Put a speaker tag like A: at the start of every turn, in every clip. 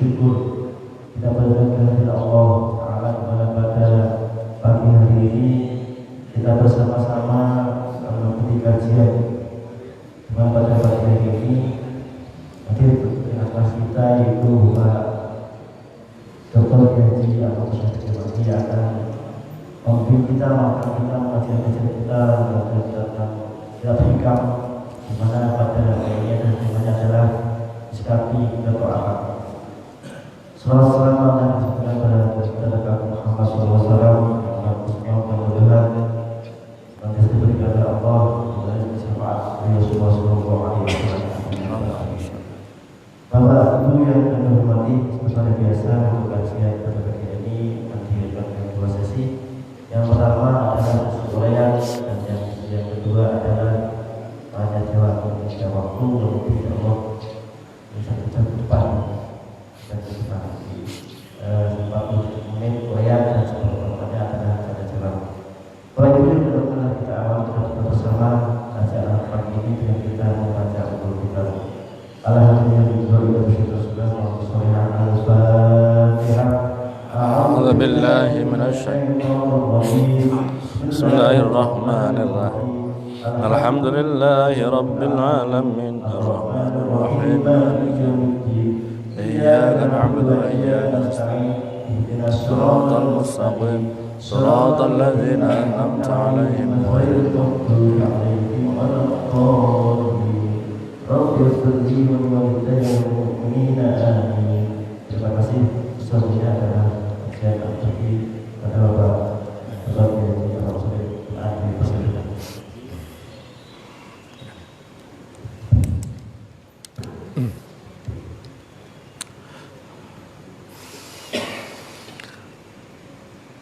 A: bersyukur kita berdoa kepada Allah Taala pada pagi hari ini kita bersama-sama mengikuti kajian. Pada pagi hari ini hadir dengan kelas kita yaitu Pak Dr. Haji atau Haji akan memimpin kita kajian kita tentang hikam di mana pada hari ini dan temanya adalah sikapi berdoa. Selamat dan semoga kepada Muhammad SAW yang mudah-mudahan nanti diberikan oleh Allah dan syafaat beliau sallallahu alaihi wasallam. Bapak Ibu yang kami hormati, seperti biasa untuk kajian pada pagi ini menghadirkan dua sesi. Yang pertama adalah uraian dan yang kedua adalah tanya jawab. Jika waktu lebih Allah bisa kita depan dan kita 40 menit uraian dan sepertinya adalah tanya jawab. Bapak Ibu yang benar-benar kita awal kita bersama acara pagi ini dengan kita membaca untuk kita. Alhamdulillah kita sudah Al-Fatihah.
B: A'udzu billahi minasyaitonir rajim. Bismillahirrahmanirrahim. Alhamdulillahi rabbil alamin. Arrahmanir rahim. Maliki yaumiddin. Iyyaka na'budu wa iyyaka nasta'in. Ihdinas siratal mustaqim. Siratal ladzina an'amta 'alaihim ghairil maghdubi 'alaihim waladdallin. Rabbi ighfirli wa liwalidayya wal mu'minina amin. Terima kasih. Selanjutnya adalah kajian bagi pada Bapak Haji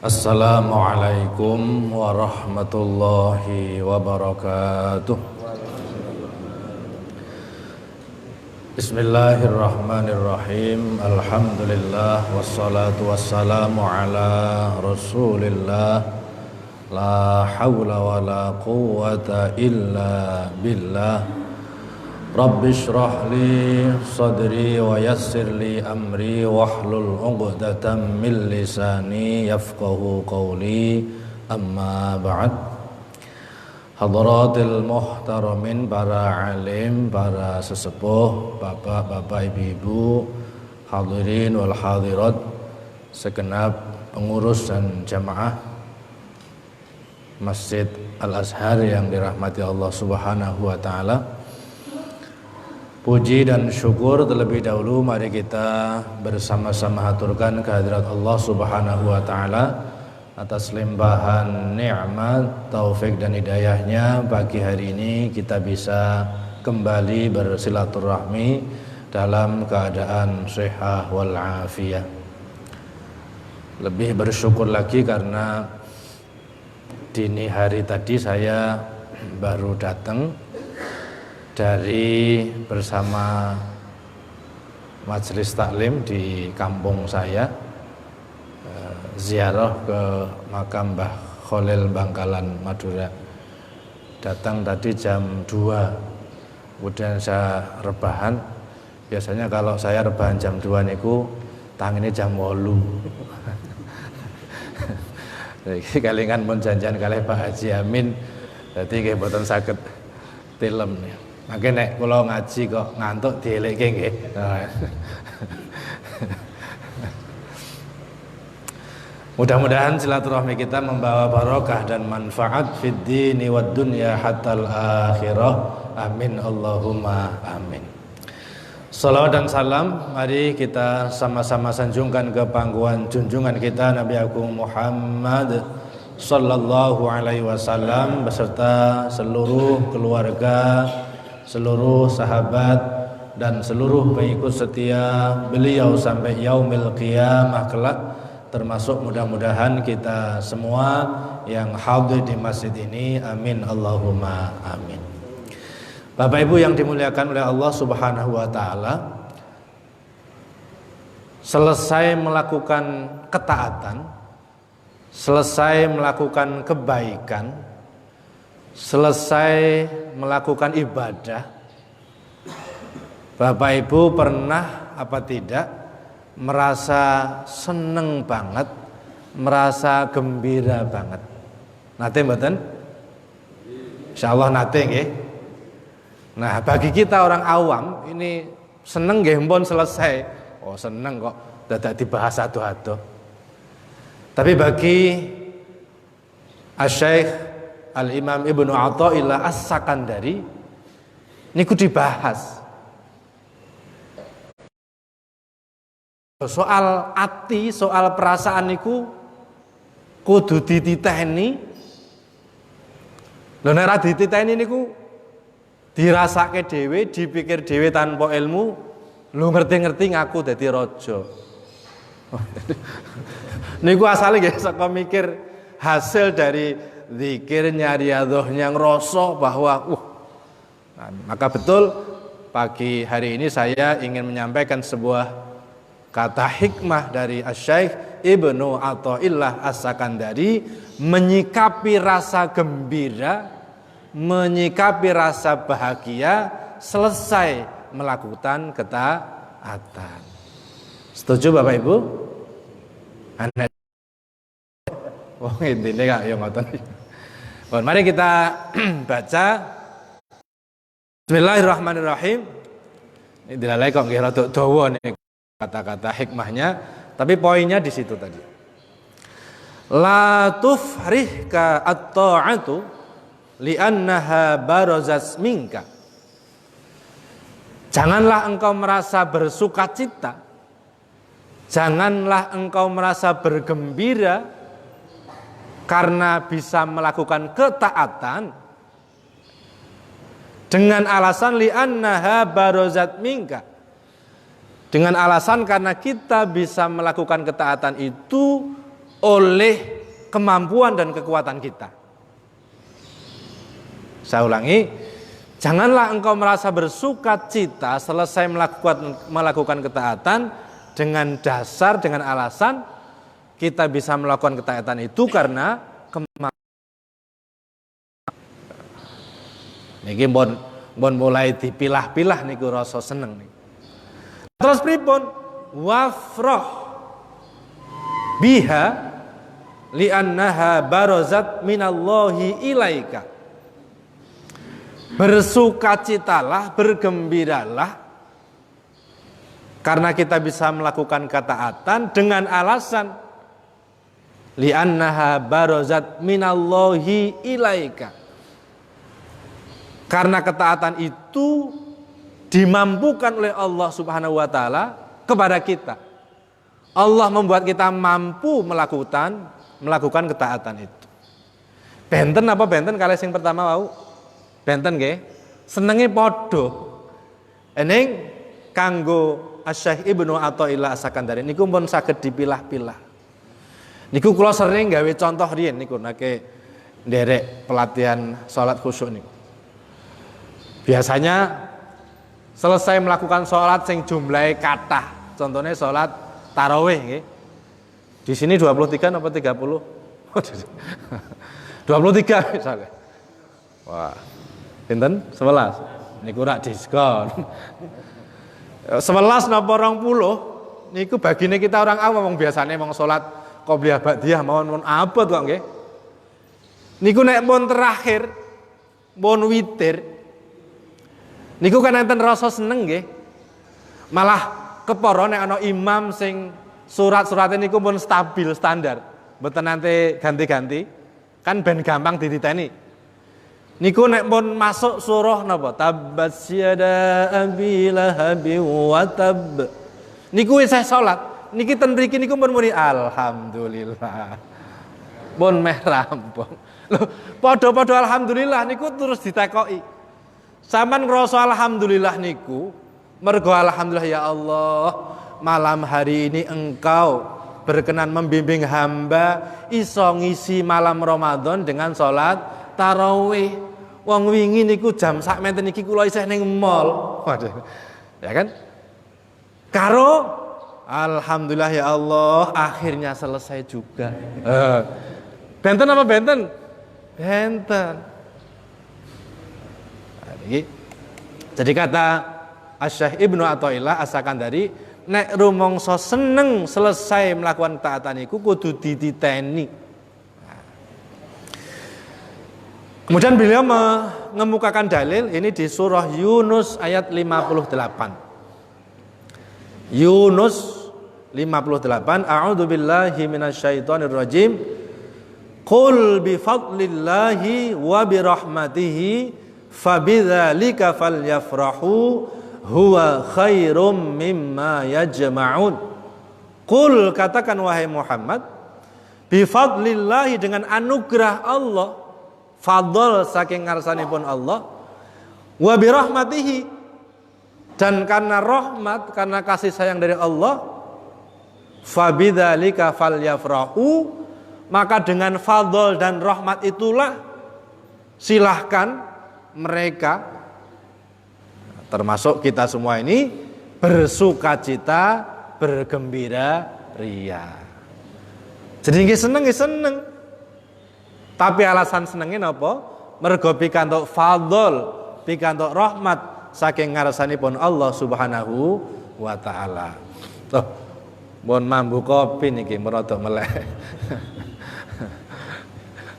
B: Assalamualaikum warahmatullahi wabarakatuh. Bismillahirrahmanirrahim. Alhamdulillah wassalatu wassalamu ala Rasulillah. La hawla wa la quwwata illa billah. Rabbi shrah li sadri wa yassir li amri wahlul 'uqdatam min lisani yafqahu qawli. Amma ba'd. Hadratil muhtaramin, para alim, para sesepuh, bapak-bapak, ibu-ibu, hadirin wal hadirat, segenap pengurus dan jamaah Masjid Al-Azhar yang dirahmati Allah Subhanahu wa taala. Puji dan syukur terlebih dahulu mari kita bersama-sama haturkan kehadirat Allah Subhanahu wa taala atas limpahan nikmat, taufik dan hidayahnya. Pagi hari ini kita bisa kembali bersilaturahmi dalam keadaan sehat wal afiyah. Lebih bersyukur lagi karena dini hari tadi saya baru datang dari bersama majelis taklim di kampung saya, ziarah ke makam Mbah Khalil Bangkalan Madura. Datang tadi jam 2, kemudian saya rebahan. Biasanya kalau saya rebahan jam 2 niku tangine jam 8. Jadi kalingan pun janjian kalih Pak Haji Amin, jadi nggih mboten saged tilem. Mangke nek kula ngaji kok ngantuk dielekke nggih. Mudah-mudahan silaturahmi kita membawa barokah dan manfaat fid dini wad dunya hatal akhirah. Amin Allahumma amin. Salawat dan salam mari kita sama-sama sanjungkan ke pangkuan junjungan kita Nabi Agung Muhammad sallallahu alaihi wasallam beserta seluruh keluarga, seluruh sahabat dan seluruh pengikut setia beliau sampai yaumil qiyamah kelak, termasuk mudah-mudahan kita semua yang hadir di masjid ini. Amin Allahumma amin. Bapak Ibu yang dimuliakan oleh Allah Subhanahu wa taala, selesai melakukan ketaatan, selesai melakukan kebaikan, selesai melakukan ibadah, Bapak Ibu pernah apa tidak merasa seneng banget, merasa gembira banget. Nate mboten? Insyaallah nate nggih. Nah, bagi kita orang awam ini seneng nggih mpun selesai. Oh, seneng kok dadak dibahas ado-ado. Tapi bagi Asy-Syaikh Al-Imam Ibnu Athaillah As-Sakandari niku dibahas. Soal ati, soal perasaan niku kudu dititeni. Lho nek ra dititeni niku dirasake dhewe, dipikir dhewe tanpa ilmu, lu ngerti-ngerti ngaku dadi raja. Niku asale nggih saka mikir hasil dari zikirnya, riyadhahnya, ngrasa bahwa nah, maka betul pagi hari ini saya ingin menyampaikan sebuah kata hikmah dari Asy-Syaikh Ibnu Athaillah As-Sakandari menyikapi rasa gembira, menyikapi rasa bahagia selesai melakukan ketaatan. Setuju Bapak Ibu? Anda intine kak ya ngoten. Mari kita baca Bismillahirrahmanirrahim. Ini dilalai kok nggih rada dawa nih kata-kata hikmahnya, tapi poinnya di situ tadi. La tufrihka at-ta'atu li'annaha barazat minka. Janganlah engkau merasa bersukacita, janganlah engkau merasa bergembira karena bisa melakukan ketaatan dengan alasan li'annaha barazat minka, dengan alasan karena kita bisa melakukan ketaatan itu oleh kemampuan dan kekuatan kita. Saya ulangi, janganlah engkau merasa bersukacita selesai melakukan ketaatan dengan dasar, dengan alasan kita bisa melakukan ketaatan itu karena kemampuan. Niki bon mulai dipilah-pilah niku rasa seneng nih. Terus pripun? Wafrah biha li'annaha barazat minallahi ilaika. Bersukacitalah, bergembiralah karena kita bisa melakukan ketaatan dengan alasan li'annaha barazat minallahi ilaika. Karena ketaatan itu dimampukan oleh Allah Subhanahu wa taala kepada kita. Allah membuat kita mampu melakukan ketaatan itu. Benten apa benten kalih sing pertama wau? Benten nggih. Senenge padha. Ening kanggo Asy-Syaikh Ibnu Athaillah As-Sakandari niku pun saged dipilah-pilah. Niku kula sering gawe contoh riyen niku nake nderek pelatihan salat khusyuk niku. Biasanya selesai melakukan sholat sing jumlahe kathah, contohnya sholat tarawih nggih. Di sini 23 apa 30? 23 misalnya. Wah. Pinten? 11. Niku rak diskon. 11 napa 20 niku bagine kita orang awam wong biasane wong salat qobliyah ba'diyah mawon abot kok nggih. Niku nek pun terakhir pun witir niku kan enten rasa seneng nggih. Malah kepara nek ana imam sing surat-surate niku pun stabil standar. Mboten nanti ganti-ganti. Kan ben gampang dititeni. Niku nek pun masuk surah napa? Tabbat yada abi lahabi wa tab. Niku isih salat. Niki ten mriki niku pun muni alhamdulillah. Pun meh rampung. Lho, padha-padha alhamdulillah niku terus ditekoki. Saman ngrasa alhamdulillah niku mergo alhamdulillah ya Allah malam hari ini engkau berkenan membimbing hamba iso ngisi malam Ramadan dengan salat tarawih. Wong wingi niku jam sak menten iki kula isih ning mall. Waduh. Ya kan? Karo alhamdulillah ya Allah akhirnya selesai juga. Benten apa benten? Benten. Jadi kata Asy-Syaikh Ibnu Athaillah As-Sakandari, nek rumangsa seneng selesai melakukan taatan iku kudu dititeni. Kemudian beliau mengemukakan dalil ini di surah Yunus ayat 58. Yunus 58, a'udzu billahi minasyaitonir rajim. Qul bi fadlillahi wa bi rahmatihi fabidzalika falyafrahu huwa khairum mimma yajma'un. Qul, katakan wahai Muhammad, bi fadlillahi, dengan anugerah Allah, fadl saking ngarsanipun Allah, wa bi rahmatihi, dan karena rahmat, karena kasih sayang dari Allah, fabidzalika falyafrahu, maka dengan fadl dan rahmat itulah silahkan mereka, termasuk kita semua ini, bersukacita, bergembira ria. Jadi nggih seneng. Tapi alasan senengnya napa? Mergo pikantuk fadl, pikantuk rahmat saking ngarsanipun Allah Subhanahu wa taala. Tuh, mohon mambu kopi niki merada meleh.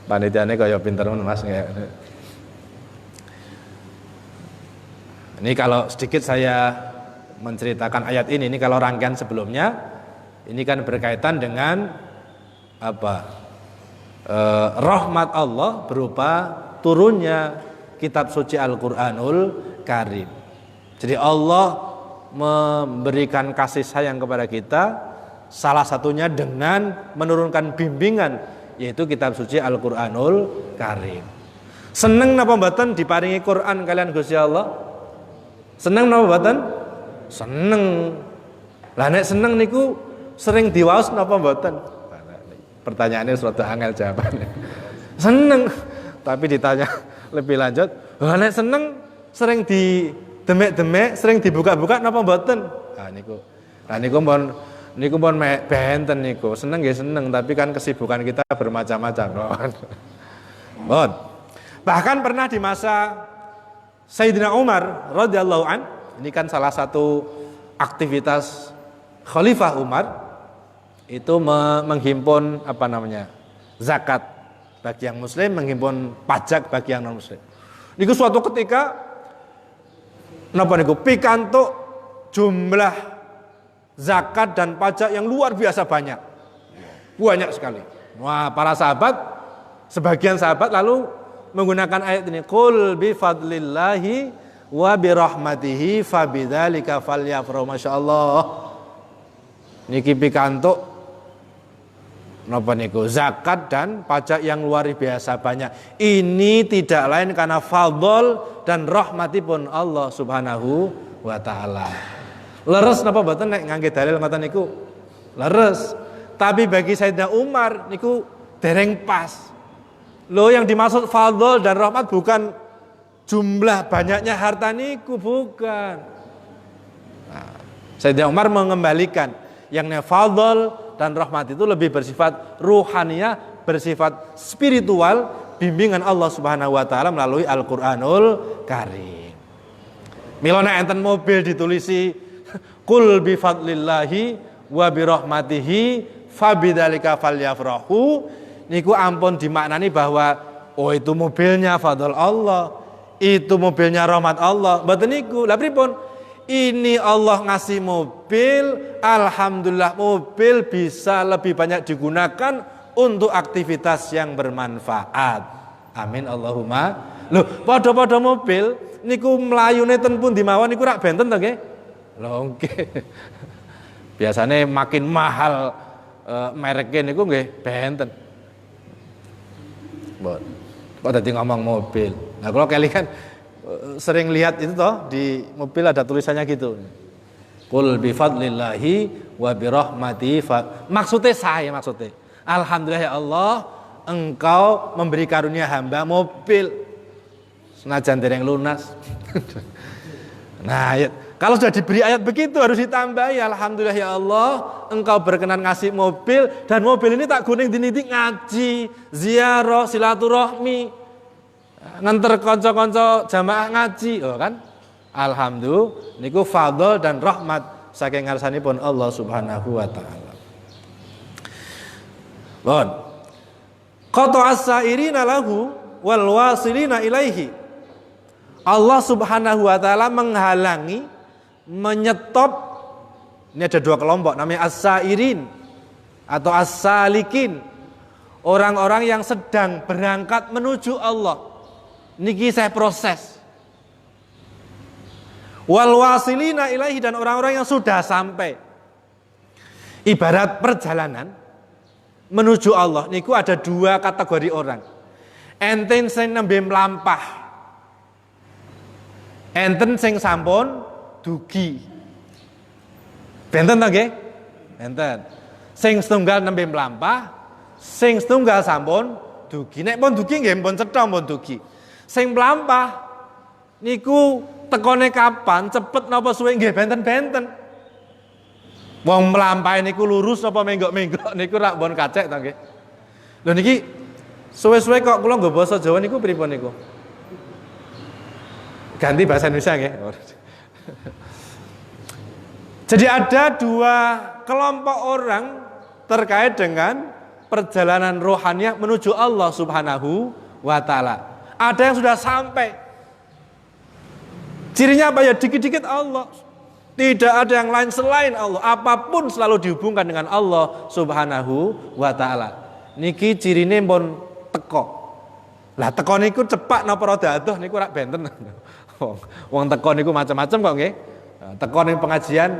B: Panitiane kaya pinter men Mas nggih. Ini kalau sedikit saya menceritakan ayat ini kalau rangkaian sebelumnya, ini kan berkaitan dengan apa? Rahmat Allah berupa turunnya kitab suci Al-Qur'anul Karim. Jadi Allah memberikan kasih sayang kepada kita, salah satunya dengan menurunkan bimbingan, yaitu kitab suci Al-Qur'anul Karim. Seneng napa mboten diparingi Quran kalian Gusti Allah? Seneng napa mboten? Seneng. Lah nek seneng niku sering diwaos napa mboten? Pertanyaannya suatu angel jawabannya. Seneng. Tapi ditanya lebih lanjut, lah nek seneng sering didemek-demek, sering dibuka-buka napa mboten? Nah niku pun benten niku. Seneng nggih seneng, tapi kan kesibukan kita bermacam-macam. Bon. Bahkan pernah di masa Sayyidina Umar radhiyallahu an, ini kan salah satu aktivitas Khalifah Umar itu menghimpun zakat bagi yang muslim, menghimpun pajak bagi yang non muslim. Niku suatu ketika pikantuk jumlah zakat dan pajak yang luar biasa banyak sekali. Wah, para sahabat, sebagian sahabat lalu menggunakan ayat ini, qul bi fadlillahi wa bi rahmatihi fabidzalika falyafrahu. masyaallah, niki pikantuk zakat dan pajak yang luar biasa banyak. Ini tidak lain karena fadl dan rahmatipun Allah Subhanahu wa taala. Leres napa mboten nek ngangge dalil ngoten niku? Leres. Tapi bagi Sayyidina Umar niku dereng pas. Loh, yang dimaksud fadl dan rahmat bukan jumlah banyaknya harta niku, bukan. Nah, Sayyidina Umar mengembalikan yang fadl dan rahmat itu lebih bersifat ruhaniyah, bersifat spiritual, bimbingan Allah Subhanahu wa taala melalui Al-Qur'anul Karim. Milona enten mobil ditulisi qul bi fadlillahi wa bi rahmatihi fabidzalika falyafrahu, niku ampun dimaknani bahwa itu mobilnya fadl Allah, itu mobilnya rahmat Allah. Mboten niku. Lah pripun? Ini Allah ngasih mobil, alhamdulillah mobil bisa lebih banyak digunakan untuk aktivitas yang bermanfaat. Amin Allahumma. Loh, padha-padha mobil niku mlayune ten pundi mawon niku rak benten to nggih? Lho nggih. Biasane makin mahal mereknya niku nggih benten. Kok tadi ngomong mobil. Nah, kalau kalian kan sering lihat itu toh di mobil ada tulisannya gitu. Qul bi fadlillahi wa bi rahmatihi. Maksudnya alhamdulillah ya Allah, engkau memberi karunia hamba mobil senajan dereng lunas. Nah, kalau sudah diberi ayat begitu harus ditambahi, alhamdulillah ya Allah, engkau berkenan ngasih mobil, dan mobil ini tak guning dinitik ngaji, ziarah, silaturahmi, nganter konco-konco jamaah ngaji, kan? Alhamdulillah niku fadl dan rahmat saking ngarsanipun Allah Subhanahu wa taala. Bon. Qata as-sairina lahu wal wasilina ilaihi. Allah Subhanahu wa taala menghalangi, menyetop. Ini ada dua kelompok namanya as-sairin atau as-salikin. Orang-orang yang sedang berangkat menuju Allah. Niki saya proses. Wal wasilina ilaihi, dan orang-orang yang sudah sampai. Ibarat perjalanan menuju Allah niku ada dua kategori orang. Enten sing nembe mlampah. Enten sing sampun dugi. Benten to nggih? Benten. Sing setunggal nembe mlampah, sing setunggal sampun dugi. Nek pun dugi nggih pun cetha pun dugi. Sing mlampah niku tekone kapan, cepet napa suwe nggih benten-benten. Wong mlampahe niku lurus napa menggok-menggok niku rak mbon kacek to nggih. Lho niki suwe-suwe kok kula nggo basa Jawa niku pripun niku? Ganti bahasa Indonesia nggih. Jadi ada dua kelompok orang terkait dengan perjalanan rohaniah menuju Allah Subhanahu wa taala. Ada yang sudah sampai. Cirinya apa ya? Dikit-dikit Allah. Tidak ada yang lain selain Allah. Apapun selalu dihubungkan dengan Allah Subhanahu wa taala. Niki cirine pun teko. Lah teko niku cepak napa rada adoh niku rak benten. Wong teko niku macam-macam kok nggih. Teko ning pengajian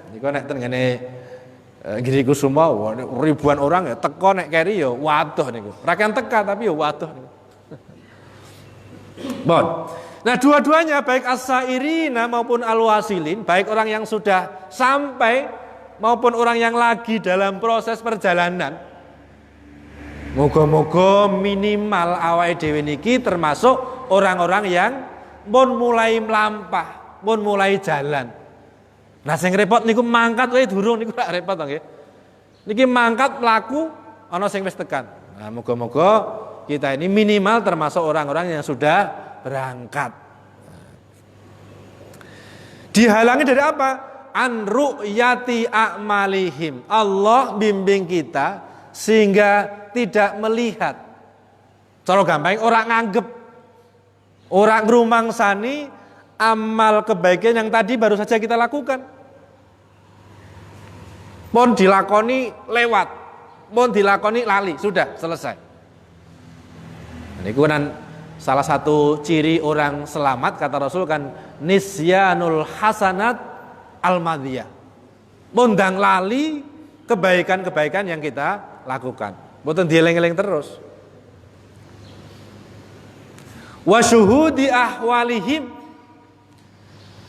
B: niku nek ten ngene Giri Kusuma ribuan orang ya teko nek keri ya waduh niku. Ra kan teka tapi ya waduh niku. Bon. Nah, dua-duanya baik as-sairina maupun al-wasilin, baik orang yang sudah sampai maupun orang yang lagi dalam proses perjalanan. Moga-moga minimal awake dhewe niki termasuk orang-orang yang pun mulai melampah, pun mulai jalan. Nah, sing repot niku mangkat wae durung niku rak repot to nggih. Niki mangkat mlaku ana sing wis tekan. Nah, moga-moga kita ini minimal termasuk orang-orang yang sudah berangkat. Dihalangi dari apa? An ru'yati a'malihim. Allah bimbing kita sehingga tidak melihat. Cara gampang orang nganggep, orang ngrumangsani amal kebaikan yang tadi baru saja kita lakukan. Pun dilakoni lewat, pun dilakoni lali, sudah selesai. Ini kan salah satu ciri orang selamat kata Rasul kan nisyanul hasanat al-madhiyah. Mondang lali kebaikan-kebaikan yang kita lakukan. Mboten dieling-eling terus. Wa syuhudi ahwalihim,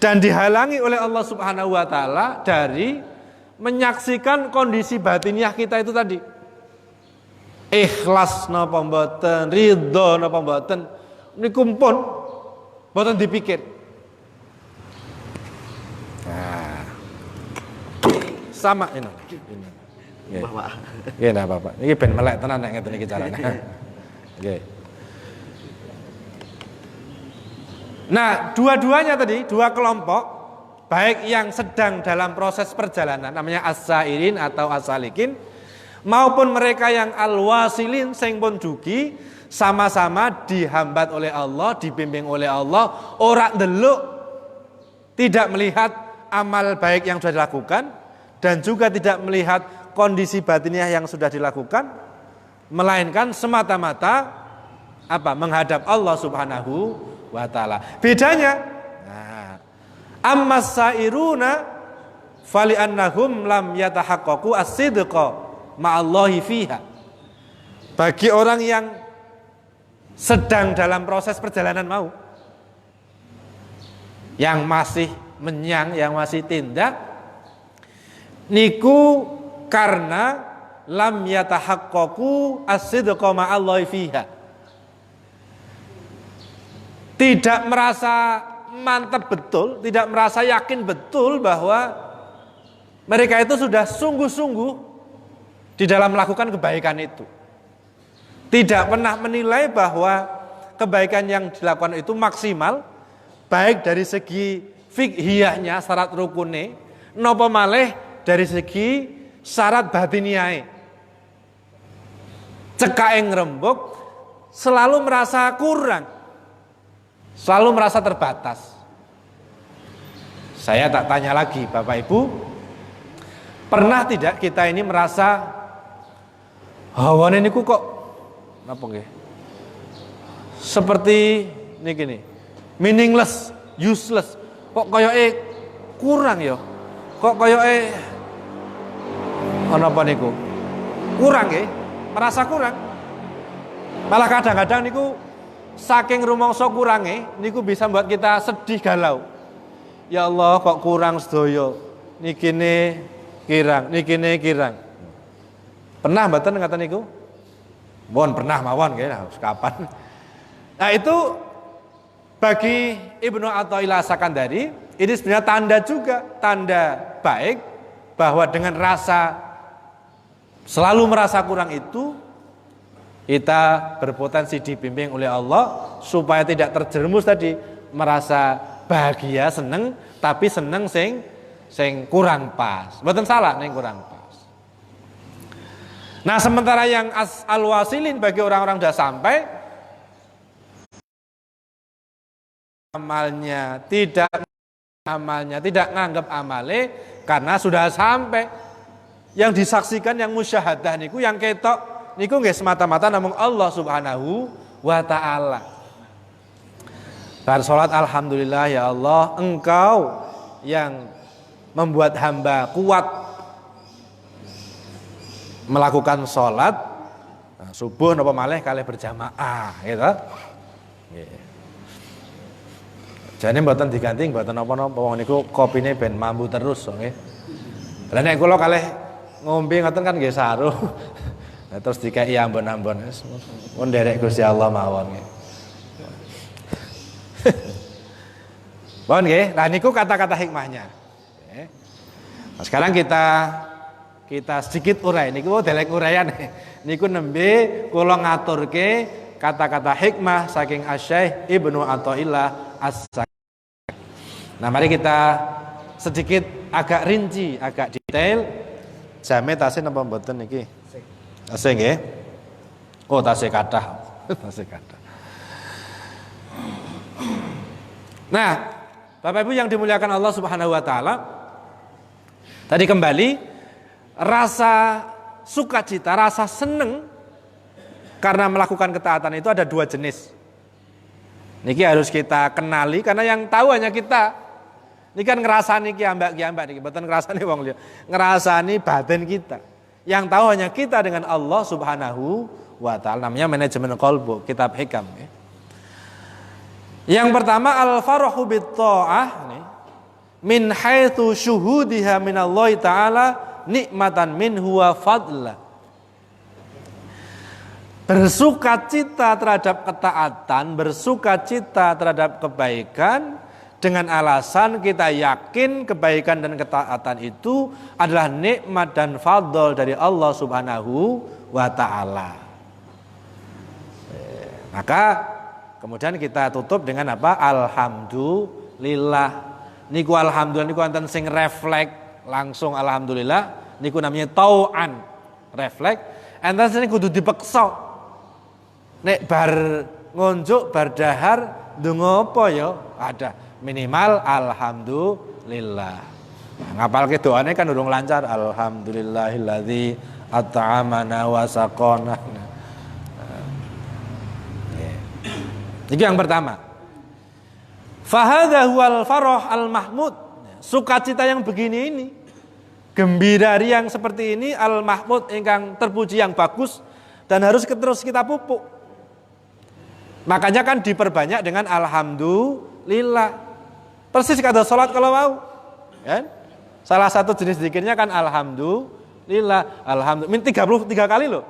B: dan dihalangi oleh Allah Subhanahu wa taala dari menyaksikan kondisi batiniah kita itu tadi. Ikhlas napa mboten, ridho napa mboten, niku pun mboten dipikir. Nah. Sama ini. Nggih. Nggih, nah Bapak. Iki ben melek tenan nek ngeten iki carane. Nggih. Nah, dua-duanya tadi, dua kelompok, baik yang sedang dalam proses perjalanan namanya as-sairin atau as-salikin, maupun mereka yang al-wasilin sing pun dugi, sama-sama dihambat oleh Allah, dibimbing oleh Allah, ora ndelok, tidak melihat amal baik yang sudah dilakukan dan juga tidak melihat kondisi batiniah yang sudah dilakukan, melainkan semata-mata apa? Menghadap Allah Subhanahu wa taala. Bedanya, nah, ammas sairuna fali annahum lam yatahaqqaqu as-sidqa ma'allahi fiha. Bagi orang yang sedang dalam proses perjalanan mau, yang masih menyang, yang masih tindak, niku karena lam yatahaqqaqu as-sidqa ma'allahi fiha. Tidak merasa mantap betul, tidak merasa yakin betul bahwa mereka itu sudah sungguh-sungguh di dalam melakukan kebaikan itu. Tidak pernah menilai bahwa kebaikan yang dilakukan itu maksimal, baik dari segi fikhiyahnya, syarat rukune, napa malih dari segi syarat batiniae. Cekake ngrembug selalu merasa kurang, selalu merasa terbatas. Saya tak tanya lagi, Bapak Ibu, pernah tidak kita ini merasa hawane niku kok napa nggih? Seperti niki nih, meaningless, useless. Kok koyoke kurang ya? Kok koyoke ana apa niku? Kurang nggih, merasa kurang. Malah kadang-kadang niku saking rumangsa kurange niku bisa membuat kita sedih galau. Ya Allah, kok kurang sedaya. Nikine kirang, nikine kirang. Pernah mboten ngaten niku? Mohon pernah mawon nggih, kapan. Nah, itu bagi Ibnu Athaillah Sakandari ini sebenarnya tanda juga, tanda baik bahwa dengan rasa selalu merasa kurang itu kita berpotensi dibimbing oleh Allah supaya tidak terjerumus tadi merasa bahagia, seneng, tapi seneng sing kurang pas. Mboten salah ning kurang pas. Nah, sementara yang al-wasilin bagi orang-orang sudah sampai amalnya tidak nganggap amale karena sudah sampai. Yang disaksikan, yang musyahadah niku, yang ketok niku nggih semata-mata namung Allah Subhanahu wa taala. Bar salat alhamdulillah ya Allah, Engkau yang membuat hamba kuat melakukan salat subuh napa malih kalih berjamaah gitu. Nggih. Jane mboten diganti mboten napa-napa wong niku kopine ben mambu terus nggih. Lah nek kula kalih ngombe ngoten kan nggih saru. Nah, terus dikai ambon-ambon wis pun nderek Gusti Allah mawon nggih. Bon nggih, nah niku kata-kata hikmahnya. Nah, sekarang kita sedikit urai niku delek uraian. Niku nembe kula ngaturke kata-kata hikmah saking Asy-Syaikh Ibnu Athaillah As-Sakandari. Nah, mari kita sedikit agak rinci, agak detail. Jame tasih napa mboten niki? Tasih nggih. Oh, tasih kathah. Tasih kathah. Nah, Bapak Ibu yang dimuliakan Allah Subhanahu wa taala, tadi kembali rasa sukacita, rasa seneng karena melakukan ketaatan itu ada dua jenis. Niki harus kita kenali karena yang tahu hanya kita. Ini kan ngerasani kiambak niki, mboten ngerasani wong liya. Ngerasani batin kita. Yang tahu hanya kita dengan Allah Subhanahu wa taala. Namanya manajemen qalbu, kitab hikam ya. Yang pertama al-farahu bit-tha'ah nih. Min haitsu syuhudiha minallahi ta'ala nikmatan minhu wa fadla. Bersukacita terhadap ketaatan, bersukacita terhadap kebaikan dengan alasan kita yakin kebaikan dan ketaatan itu adalah nikmat dan fadl dari Allah Subhanahu wa taala. Maka kemudian kita tutup dengan apa? Alhamdulillah. Niku alhamdulillah niku wonten sing refleks langsung alhamdulillah niku namanya tau'an, refleks. Enten sing kudu dipeksa. Nek bar ngonjuk bar dahar ndonga apa ya? Ada minimal alhamdulillah. Ngapalke doane kan urung lancar. Alhamdulillahilladzi at'amana wa saqana. Itu yang pertama. Fahadha huwal farah al-mahmud. Sukacita yang begini ini, gembira yang seperti ini al-mahmud ingkang terpuji yang bagus dan harus terus kita pupuk. Makanya kan diperbanyak dengan alhamdulillah. Persis kata salat kalau mau. Kan? Salah satu jenis zikirnya kan alhamdulillah, alhamdulillah. 33 kali loh.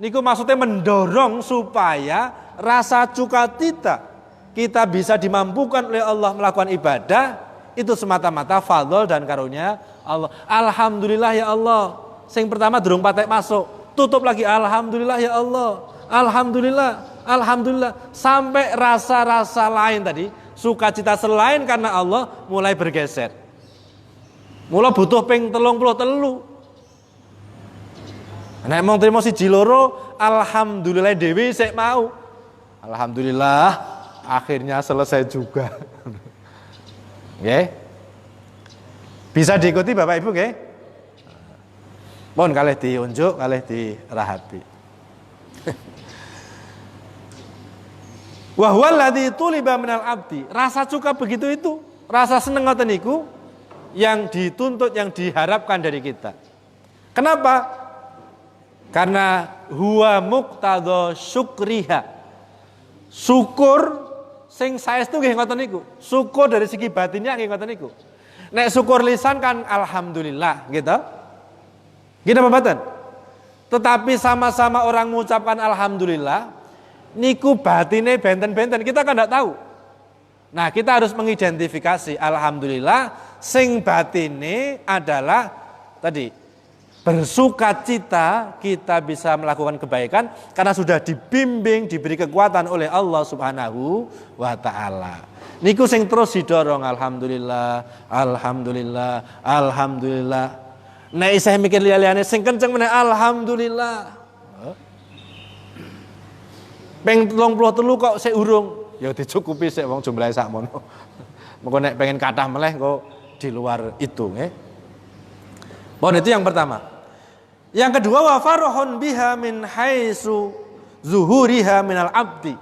B: Niku maksudnya mendorong supaya rasa sukacita kita bisa dimampukan oleh Allah melakukan ibadah itu semata-mata fadl dan karunia Allah. Alhamdulillah ya Allah. Sing pertama durung patek masuk, tutup lagi alhamdulillah ya Allah. Alhamdulillah, alhamdulillah sampai rasa-rasa lain tadi sukacita selain karena Allah mulai bergeser. Mula butuh ping 33. Nek mung trimo siji loro, alhamdulillah dhewe sik mau. Alhamdulillah akhirnya selesai juga. Nggih. Bisa diikuti Bapak Ibu nggih? Mohon kalih diunjuk, kalih dirahapi. Wa huwa alladzi tuliba minal abdi. Rasa suka begitu itu, rasa seneng ngoten niku yang dituntut, yang diharapkan dari kita. Kenapa? Karena huwa muqtadha syukriha. Syukur sing saestu nggih ngoten niku. Syukur dari segi batinnya nggih ngoten niku. Nek syukur lisan kan alhamdulillah, gitu. Gini apa mboten? Tetapi sama-sama orang mengucapkan alhamdulillah, niku batine benten-benten, kita kan tidak tahu. Nah, kita harus mengidentifikasi alhamdulillah sing batine adalah tadi bersukacita kita bisa melakukan kebaikan karena sudah dibimbing, diberi kekuatan oleh Allah Subhanahu wa taala. Niku sing terus didorong alhamdulillah, alhamdulillah, alhamdulillah. Nek isih mikir liya-liyane sing kenceng meneh alhamdulillah. Peng 33 kok sik urung, ya dicukupi sik wong jumlahe sakmono. Mengko nek pengen kathah meleh kok di luar itu nggih. Bon, itu yang pertama. Yang kedua wa farahun biha min haitsu zuhuriha minal abdi.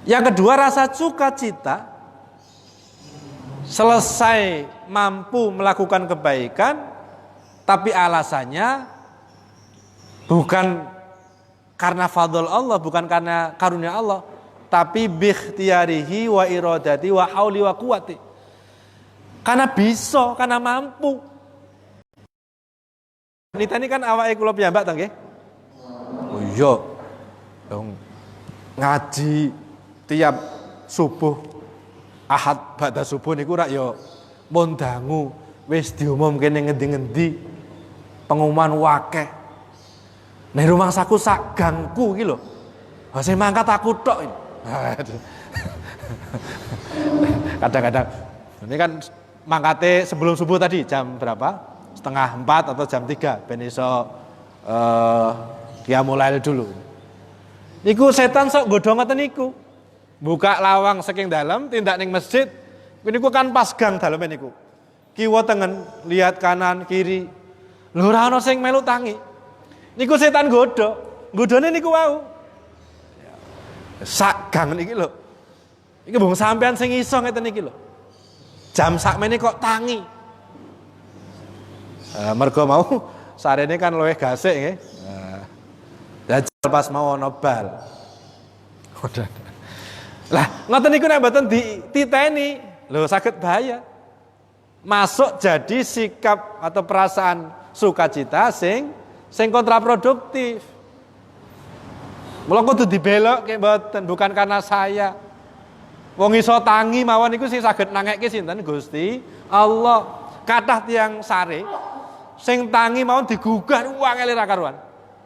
B: Yang kedua rasa sukacita selesai mampu melakukan kebaikan tapi alasannya bukan karena fadl Allah, bukan karena karunia Allah, tapi bikhtiyarihi wa iradati wa hauli wa quwati. Karena bisa, karena mampu. Nitani kan awake kula piyambak ta nggih? Oh iya. Dong ngaji tiap subuh Ahad ba'da subuh niku rak ya mun dangu wis diumumke ning ngendi-ngendi pengumuman wakeh. Ning rumangsaku sak gangku iki lho. Ha sing mangkat aku tok ini. Kadang-kadang ini kan mangkate sebelum subuh tadi jam berapa? 3:30 atau jam 3 ben iso qiyamul lail dulu. Niku setan sok godho ngoten niku. Buka lawang saking dalam, tindak ning masjid. Niku kan pas gang daleme niku. Kiwa tengen, lihat kanan kiri. Lho ora ana sing melu tangi. Niku setan godho. Godhone niku wau. Sak gang niki lho. Iki mbung sampean sing iso ngeten iki lho. Jam sakmene kok tangi. Mergo mau sarene kan luwih gasik nggih. Dajal pas mau ana bal. Lah, ngoten niku nek mboten dititeni, lho saged bahaya. Masuk jadi sikap atau perasaan sukacita sing kontraproduktif. Mula kudu dibelokke mboten, bukan karena saya. Wong iso tangi mawon niku sing saged nangekke sinten Gusti Allah. Kathah tiyang sare sing tangi mawon digugah angel ra karuan.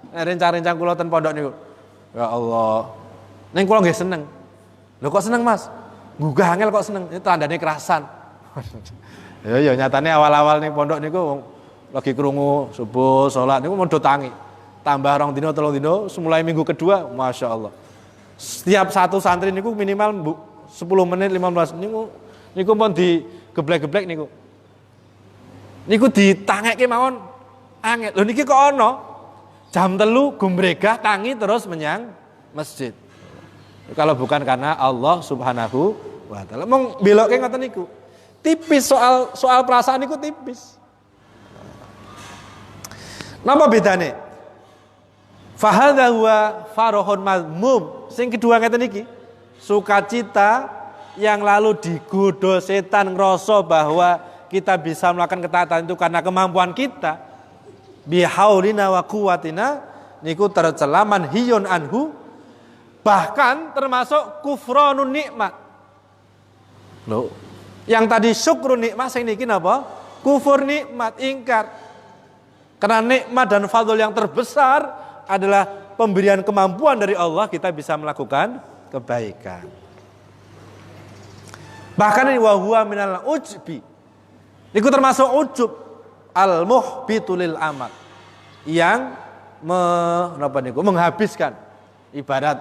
B: Rencang-rencang kula ten pondok niku. Ya Allah. Ning kula nggih seneng. Lho kok seneng Mas? Gugah angel kok seneng. Itu tandane kerasan. Ya nyatane awal-awal ning pondok niku lagi krungu subuh salat niku modho tangi. Tambah 2 dino 3 dino, semulai minggu kedua Masya Allah. Setiap satu santri niku minimal 10 menit 15 niku pun digeblek-geblek niku. Niku ditangekke mawon angel. Lho niki kok ana jam 3 gumbregah tangi terus menyang masjid. Kalau bukan karena Allah Subhanahu wa taala. Mong belokke ngoten niku. Tipis soal perasaan niku tipis. Napa bedane? Fa hadza huwa farahun mazmum. Sing kedua ngeten iki. Sukacita yang lalu digoda setan ngrasa bahwa kita bisa melakukan ketaatan itu karena kemampuan kita. Bihaulina wa quwwatina niku tercela manhiyun anhu, bahkan termasuk kufranun nikmat. Loh, yang tadi syukrun nikmat sing niki napa? Kufur nikmat, ingkar. Karena nikmat dan fadl yang terbesar adalah pemberian kemampuan dari Allah kita bisa melakukan kebaikan. Bahkan ini wa huwa minal ujbi. Itu termasuk ujub al-muhbitu lil amal. Yang menghabiskan ibarat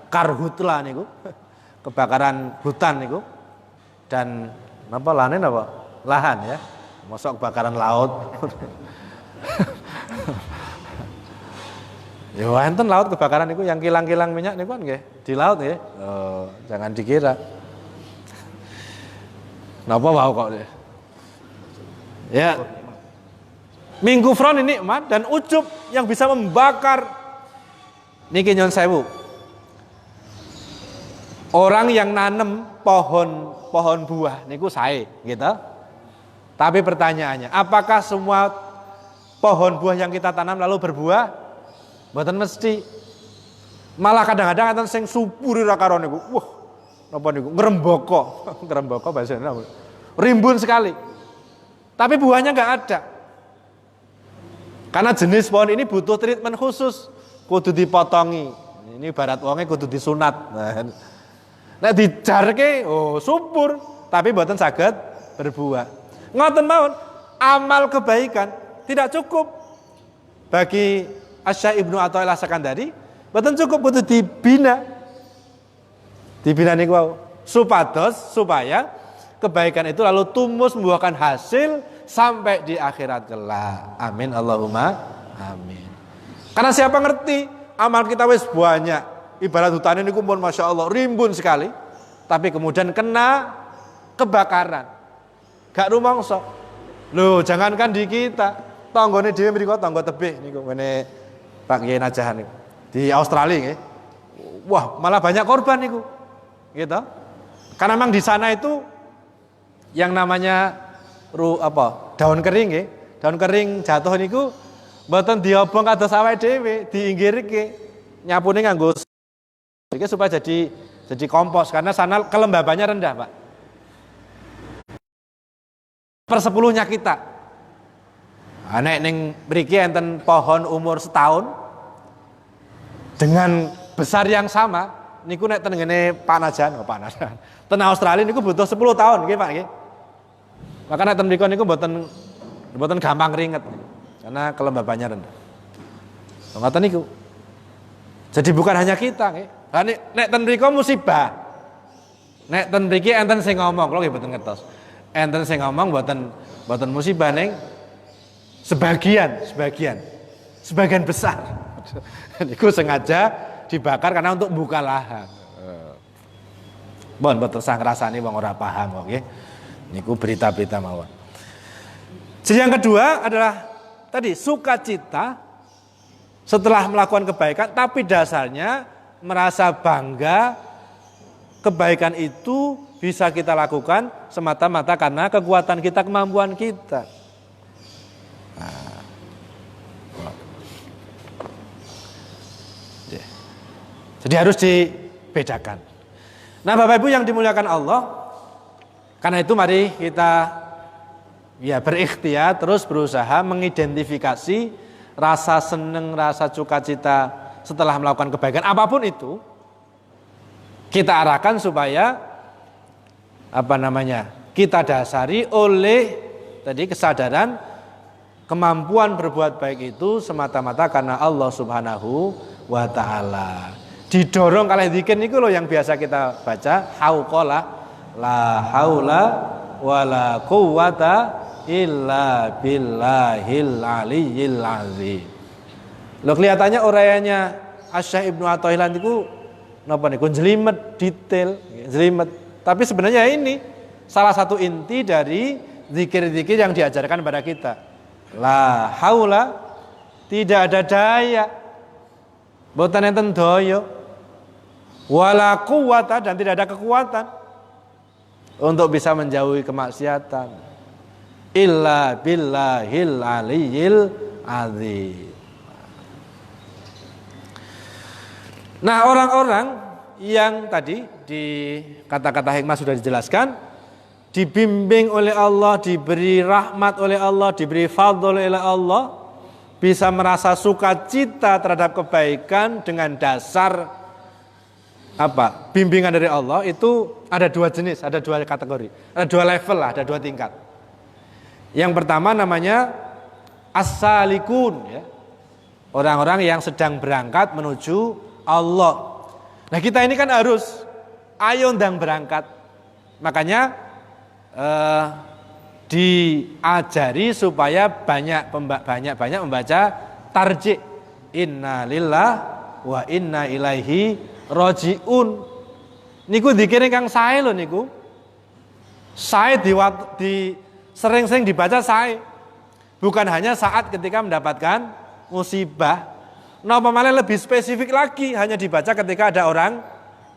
B: karhutla niku, kebakaran hutan niku. Dan lahan ya. Mosok kebakaran laut. Ya wonten laut kebakaran niku yang kilang-kilang minyak niku kan nggih, di laut nggih. Oh, jangan dikira. Napa wau kok. Ya. Min kufran ini nikmat dan ujub yang bisa membakar niki nyon sewu. Orang yang nanem pohon buah niku sae, gitu. Tapi pertanyaannya, apakah semua pohon buah yang kita tanam lalu berbuah? Mboten mesti. Malah kadang-kadang enten sing supuri ra karo niku. Wah, napa niku? Ngrembaka. Ngrembaka bahasa Indonesia. Rimbun sekali. Tapi buahnya enggak ada. Karena jenis pohon ini butuh treatment khusus, kudu dipotongi. Ini ibarat wonge kudu disunat. Nek dijarke, subur, tapi mboten saged berbuah. Ngoten mawon, amal kebaikan tidak cukup bagi Asy-Syaikh Ibnu Athaillah Sakandari, mboten cukup kudu dibina. Dibina niku wau, supaya kebaikan itu lalu tumbuh membuahkan hasil sampai di akhirat kelak. Amin Allahumma amin. Karena siapa ngerti amal kita wis banyak, ibarat hutan ini pun masya Allah rimbun sekali, tapi kemudian kena kebakaran. Gak rumangsa. Loh, jangankan di kita, tanggane dhewe mriko tangga tebih niku ngene Pak Kiai Najahan niku. Di Australia nggih. Wah, malah banyak korban niku. Gitu. Karena memang di sana itu yang namanya daun kering nggih. Daun kering jatuh niku mboten diobong kados awake dhewe, diinggirke. Nyapune nganggo iki supaya jadi kompos karena sana kelembabannya rendah, Pak. 1/10 kita. Nek ning mriki enten pohon umur setahun dengan besar yang sama niku nek ten ngene Panajan. Ten Australia niku butuh 10 tahun nggih, Pak nggih. Maka nek ten mriku niku mboten gampang ringet karena kelembabannya rendah. Ngoten niku. Jadi bukan hanya kita nggih. Lah nek ten mriku musibah. Nek ten mriki enten sing ngomong, kula nggih mboten ngertos. Enten sing ngomong mboten musibah ning sebagian besar. Niku sengaja dibakar karena untuk buka lahan. Mboten sang rasane wong ora paham kok nggih. Niku berita-berita mawon. Jadi yang kedua adalah tadi sukacita setelah melakukan kebaikan, tapi dasarnya merasa bangga kebaikan itu bisa kita lakukan semata-mata karena kekuatan kita, kemampuan kita. Jadi harus dibedakan. Nah, Bapak Ibu yang dimuliakan Allah, karena itu mari kita berikhtiar terus berusaha mengidentifikasi rasa senang, rasa sukacita setelah melakukan kebaikan apapun itu. Kita arahkan supaya kita dasari oleh tadi kesadaran kemampuan berbuat baik itu semata-mata karena Allah Subhanahu wa taala. Didorong kalih zikir niku lho yang biasa kita baca, hauqala la haula wala quwata illa billahil aliyyil azim. Lho kelihatannya uraiannya Asy-Syaikh Ibnu Athaillah niku napa niku jelimet, detail, jelimet. Tapi sebenarnya ini salah satu inti dari zikir-zikir yang diajarkan pada kita. La haula, tidak ada daya. Boten enten daya. Wala quwata, dan tidak ada kekuatan untuk bisa menjauhi kemaksiatan. Illa billahil aliyyil azim. Nah, orang-orang yang tadi di kata-kata hikmah sudah dijelaskan, dibimbing oleh Allah, diberi rahmat oleh Allah, diberi fadl oleh Allah, bisa merasa sukacita terhadap kebaikan dengan dasar apa? Bimbingan dari Allah itu ada dua jenis, ada dua kategori, ada dua level lah, ada dua tingkat. Yang pertama namanya as-salikun, ya. Orang-orang yang sedang berangkat menuju Allah. Nah kita ini kan harus ayo ndang berangkat. Makanya diajari supaya banyak membaca tarjih. Inna lillah wa inna ilaihi rajiun. Niku dikira kang sae lho niku. Sae di sering-sering dibaca sae. Bukan hanya saat ketika mendapatkan musibah. Napa malah lebih spesifik lagi, hanya dibaca ketika ada orang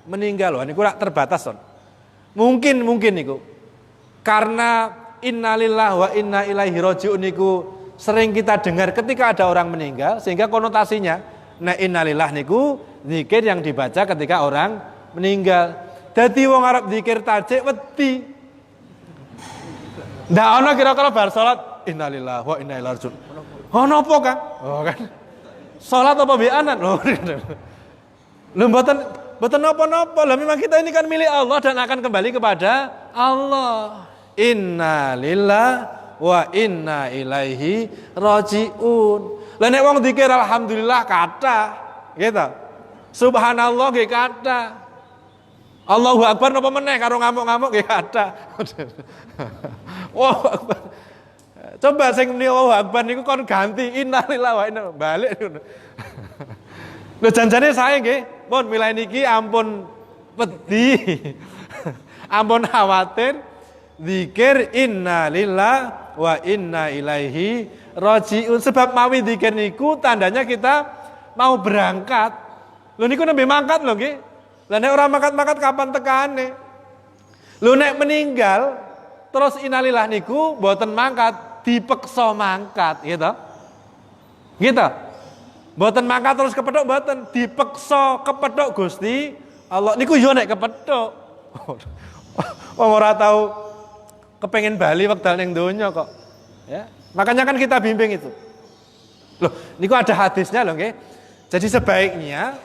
B: meninggal. Wah niku terbatas, Son. Mungkin niku. Karena innalillah wa inna ilaihi rajiun niku sering kita dengar ketika ada orang meninggal, sehingga konotasinya nah innalillah niku zikir yang dibaca ketika orang meninggal. Dadi wong arep zikir tajik wedi. Ndak ana kira-kira bar salat innalillah wa inna ilaihi rajiun. Ono apa, Kang? Oh kan. Salat apa bianan? Lho mboten napa-napa. Lah memang kita ini kan milik Allah dan akan kembali kepada Allah. Innalillah wa inna ilaihi rajiun. Lah nek wong zikir alhamdulillah kathah, gitu. Subhanallah nggih kathah. Allahu akbar napa meneh karo ngamuk-ngamuk nggih kathah. Allahu akbar. Coba sing muni Allahu akbar niku kon ganti innalillahi wa inna balik ngono. Lho janjane sae nggih, pun milih niki ampun wedi. Ampun khawatir zikir innalillah wa inna ilaihi rajiun. Sebab mawi zikir niku tandanya kita mau berangkat. Lho niku nembe mangkat lho nggih. Lah nek ora mangkat-mangkat kapan tekane? Lho nek meninggal terus innalillah niku mboten mangkat, dipeksa mangkat, gitu. Gitu. Mboten mangkat terus kepethuk mboten, dipeksa kepethuk Gusti Allah. Niku yo nek kepethuk. Wong ora tau kepengen bali wekdal ning donya kok. Ya. Makanya kan kita bimbing itu. Loh, niku ada hadisnya loh nggih. Jadi sebaiknya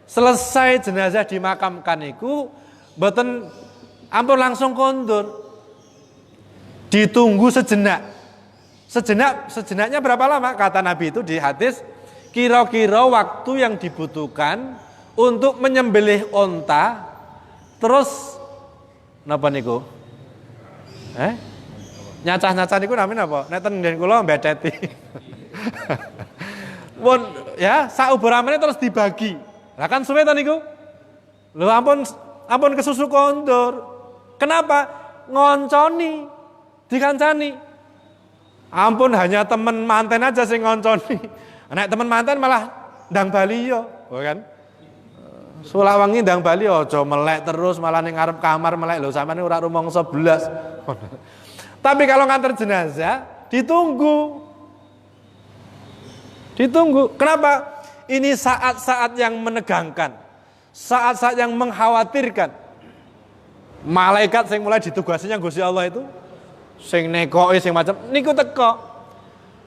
B: selesai jenazah dimakamkan niku mboten ampun langsung kondur. Ditunggu sejenak. Sejenaknya berapa lama? Kata Nabi itu di hadis, kira-kira waktu yang dibutuhkan untuk menyembelih onta, terus napa niku? Nyacah-nyacah niku namanya apa? Nek ten nggen kula mbedeti. Pun ya, sauberamane terus dibagi. Lah kan suwe ta niku? Lho ampun kesusu kondur. Kenapa? Ngonconi, dikancani. Ampun hanya temen manten aja sing ngonconi. Nek temen manten malah ndang bali yo, kan? Sulawangi ndang bali aja melek terus malah ning ngarep kamar melek lho sampeyan ora rumangsa blas. Tapi kalau nganter jenazah ditunggu. Kenapa? Ini saat-saat yang menegangkan. Saat-saat yang mengkhawatirkan. Malaikat sing mulai ditugasinya Gusti Allah itu sing nekoki sing macam niku teko.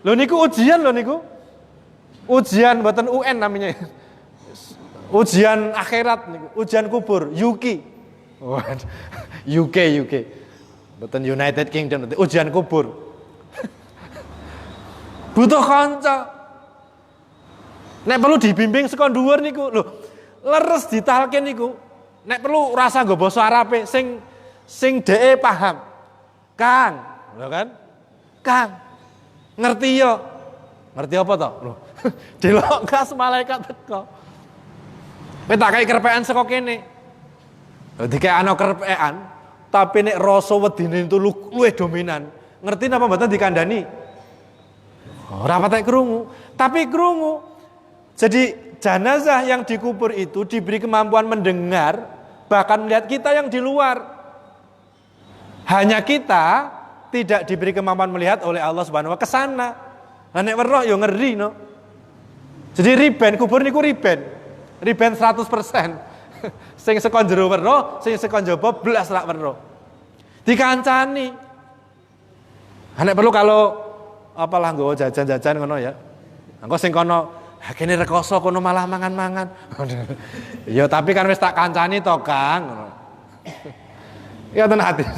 B: Lho niku ujian lho niku. Ujian mboten UN namanya. Ujian akhirat niku, ujian kubur, UK. UK. Mboten United Kingdom, ujian kubur. Butuh kanca. Nek perlu dibimbing saka dhuwur niku, lho, leres ditalkin niku. Nek perlu rasa nggo basa Arabe sing dheke paham. Kang, lho kan? Kang. Ngerti yo. Ngerti apa to? Lho. Delok kas malaikat teko. Kowe tak kei kerpekan saka kene. Dikek ana kerpekan, tapi nek rasa wedine itu luwih dominan. Ngerti napa mboten dikandani? Ora patek krungu, tapi krungu. Jadi jenazah yang dikubur itu diberi kemampuan mendengar, bahkan melihat kita yang di luar. Hanya kita tidak diberi kemampuan melihat oleh Allah Subhanahu wa taala kesana. Lah nek weruh ya ngeri no. Jadi riben kubur niku riben 100%. Sing saka jero weruh, sing saka njaba blas rak weruh. Dikancani. Nek perlu kalau apalah nggawa jajan-jajan ngono ya. Engko sing kono Kene rekoso kono malah mangan-mangan. Ya tapi kan wis tak kancani to, Kang. Ya ten hadis.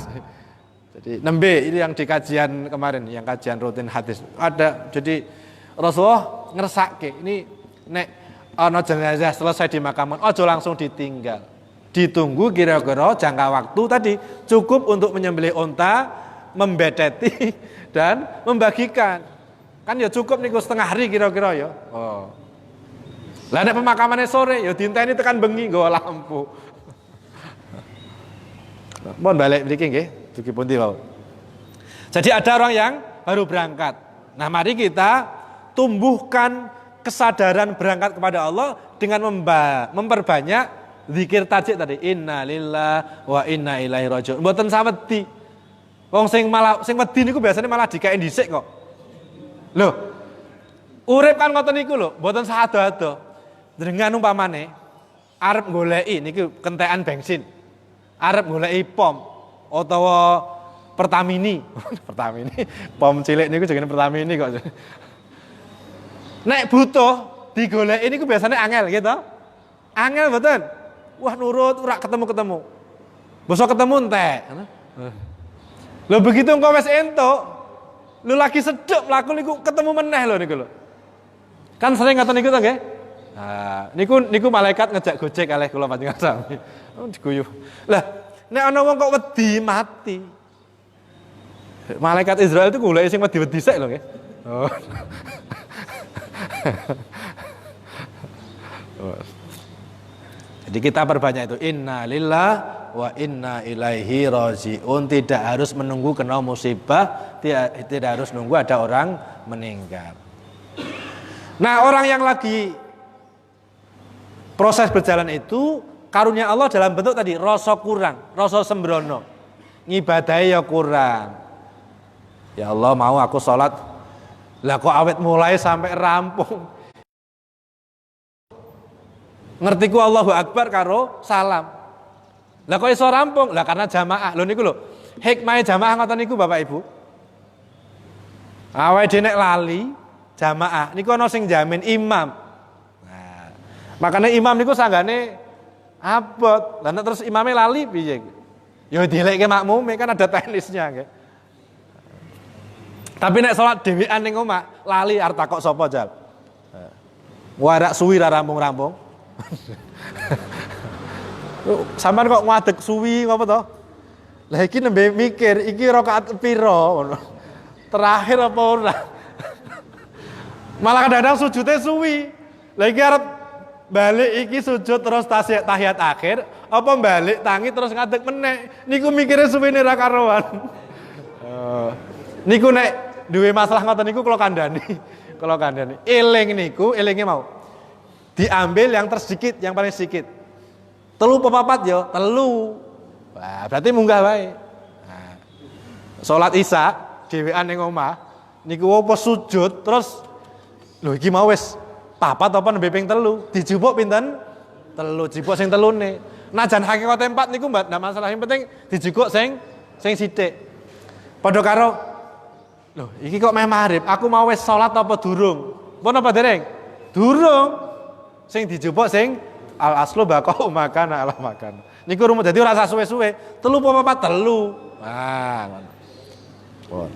B: Jadi nembe ini yang di kajian kemarin, yang kajian rutin hadis. Ada jadi Rasulullah ngersake ini nek ana jenazah selesai dimakamkan, ojo langsung ditinggal. Ditunggu kira-kira jangka waktu tadi cukup untuk menyembelih unta, membedeti dan membagikan. Kan ya cukup niku setengah hari kira-kira ya. Oh. Lah nek pemakamannya sore ya dienteni tekan bengi nggawa lampu. Mohon balik mriki nggih, dugi pundi wau. Jadi ada orang yang baru berangkat. Nah, mari kita tumbuhkan kesadaran berangkat kepada Allah dengan memperbanyak zikir tajik tadi. Inna lillahi wa inna ilaihi raji'un. Mboten sawedi. Wong sing wedi niku biasanya malah dikae dhisik kok. Loh. Urip kan ngoten niku lho, mboten sahado-hado. Dengan umpamane arep goleki niki kentekan bensin. Arep goleki pom utawa Pertamini. Pertamini, pom cilik niku jenenge Pertamini kok. Nek butuh digoleki niku biasanya angel gitu. Angel mboten. Wah nurut ora ketemu-ketemu. Bosok ketemu entek. Lho begitu engko wis entuk, lu lagi sedep mlaku niku ketemu meneh lho niku lho. Kan sering ngoten niku to nggih? Nah, niku malaikat ngejak Gojek kalih kula panjenengan sami. Oh diguyuh. Lah, nek ana wong kok wedi mati. Malaikat Israel itu goleki sing wedi-wedi sik lho nggih. Oh. Jadi kita perbanyak itu inna lillahi wa inna ilaihi raji'un. Tidak harus menunggu kena musibah, tidak harus nunggu ada orang meninggal. Nah, orang yang lagi proses berjalan itu karunia Allah dalam bentuk tadi rasa kurang, rasa sembrono. Ngibadahi ya kurang. Ya Allah, mau aku sholat, lah kok awet mulai sampai rampung. Ngertiku Allahu Akbar karo salam. Lah kok iso rampung? Lah karena jamaah. Lho niku lho. Hikmah jamaah ngoten niku Bapak Ibu. Awake dhewe nek lali jamaah niku ana sing jamin imam. Nah, makanya imam niku sanggane abot. Lah nek terus imame lali piye? Ya dilekke makmume kan ada teknisnya nggih. Tapi nek salat dhewean ning omah lali arep takok sapa jal. Warak suwi ra rampung-rampung. Sampeyan kok ngadeg suwi ngapa to? Lah iki nembe mikir iki rakaat piro ngono. Terakhir apa ora? Malah kadang-kadang sujudnya suwi. Lah iki arep balik iki sujud terus tahiyat akhir apa balik tangi terus ngadeg meneh. Niku mikire suwine ra karuan. Niku nek duwe masalah ngoten niku kula kandhani. Kula kandhani. Elinge mau. Diambil yang tersedikit, yang paling sedikit. Telu apa papat yo? Telu. Wah, berarti munggah wae. Nah, salat Isya dhewean ning omah, niku apa sujud terus lho iki mau wis papat apa nembe ping telu, dijupuk pinten? Telu, jupuk sing telune. Najan hakikate 4 niku ndak masalah, yang penting dijupuk sing sithik. Padha karo lho iki kok meh maghrib, aku mau wis salat apa durung? Pun apa dereng? Durung. Sing dijupuk sing al aslu baqa'u makan ala makan. Niku rumus dadi ora usah suwe-suwe. Telu apa papat? Telu. Nah, ngono. Oh.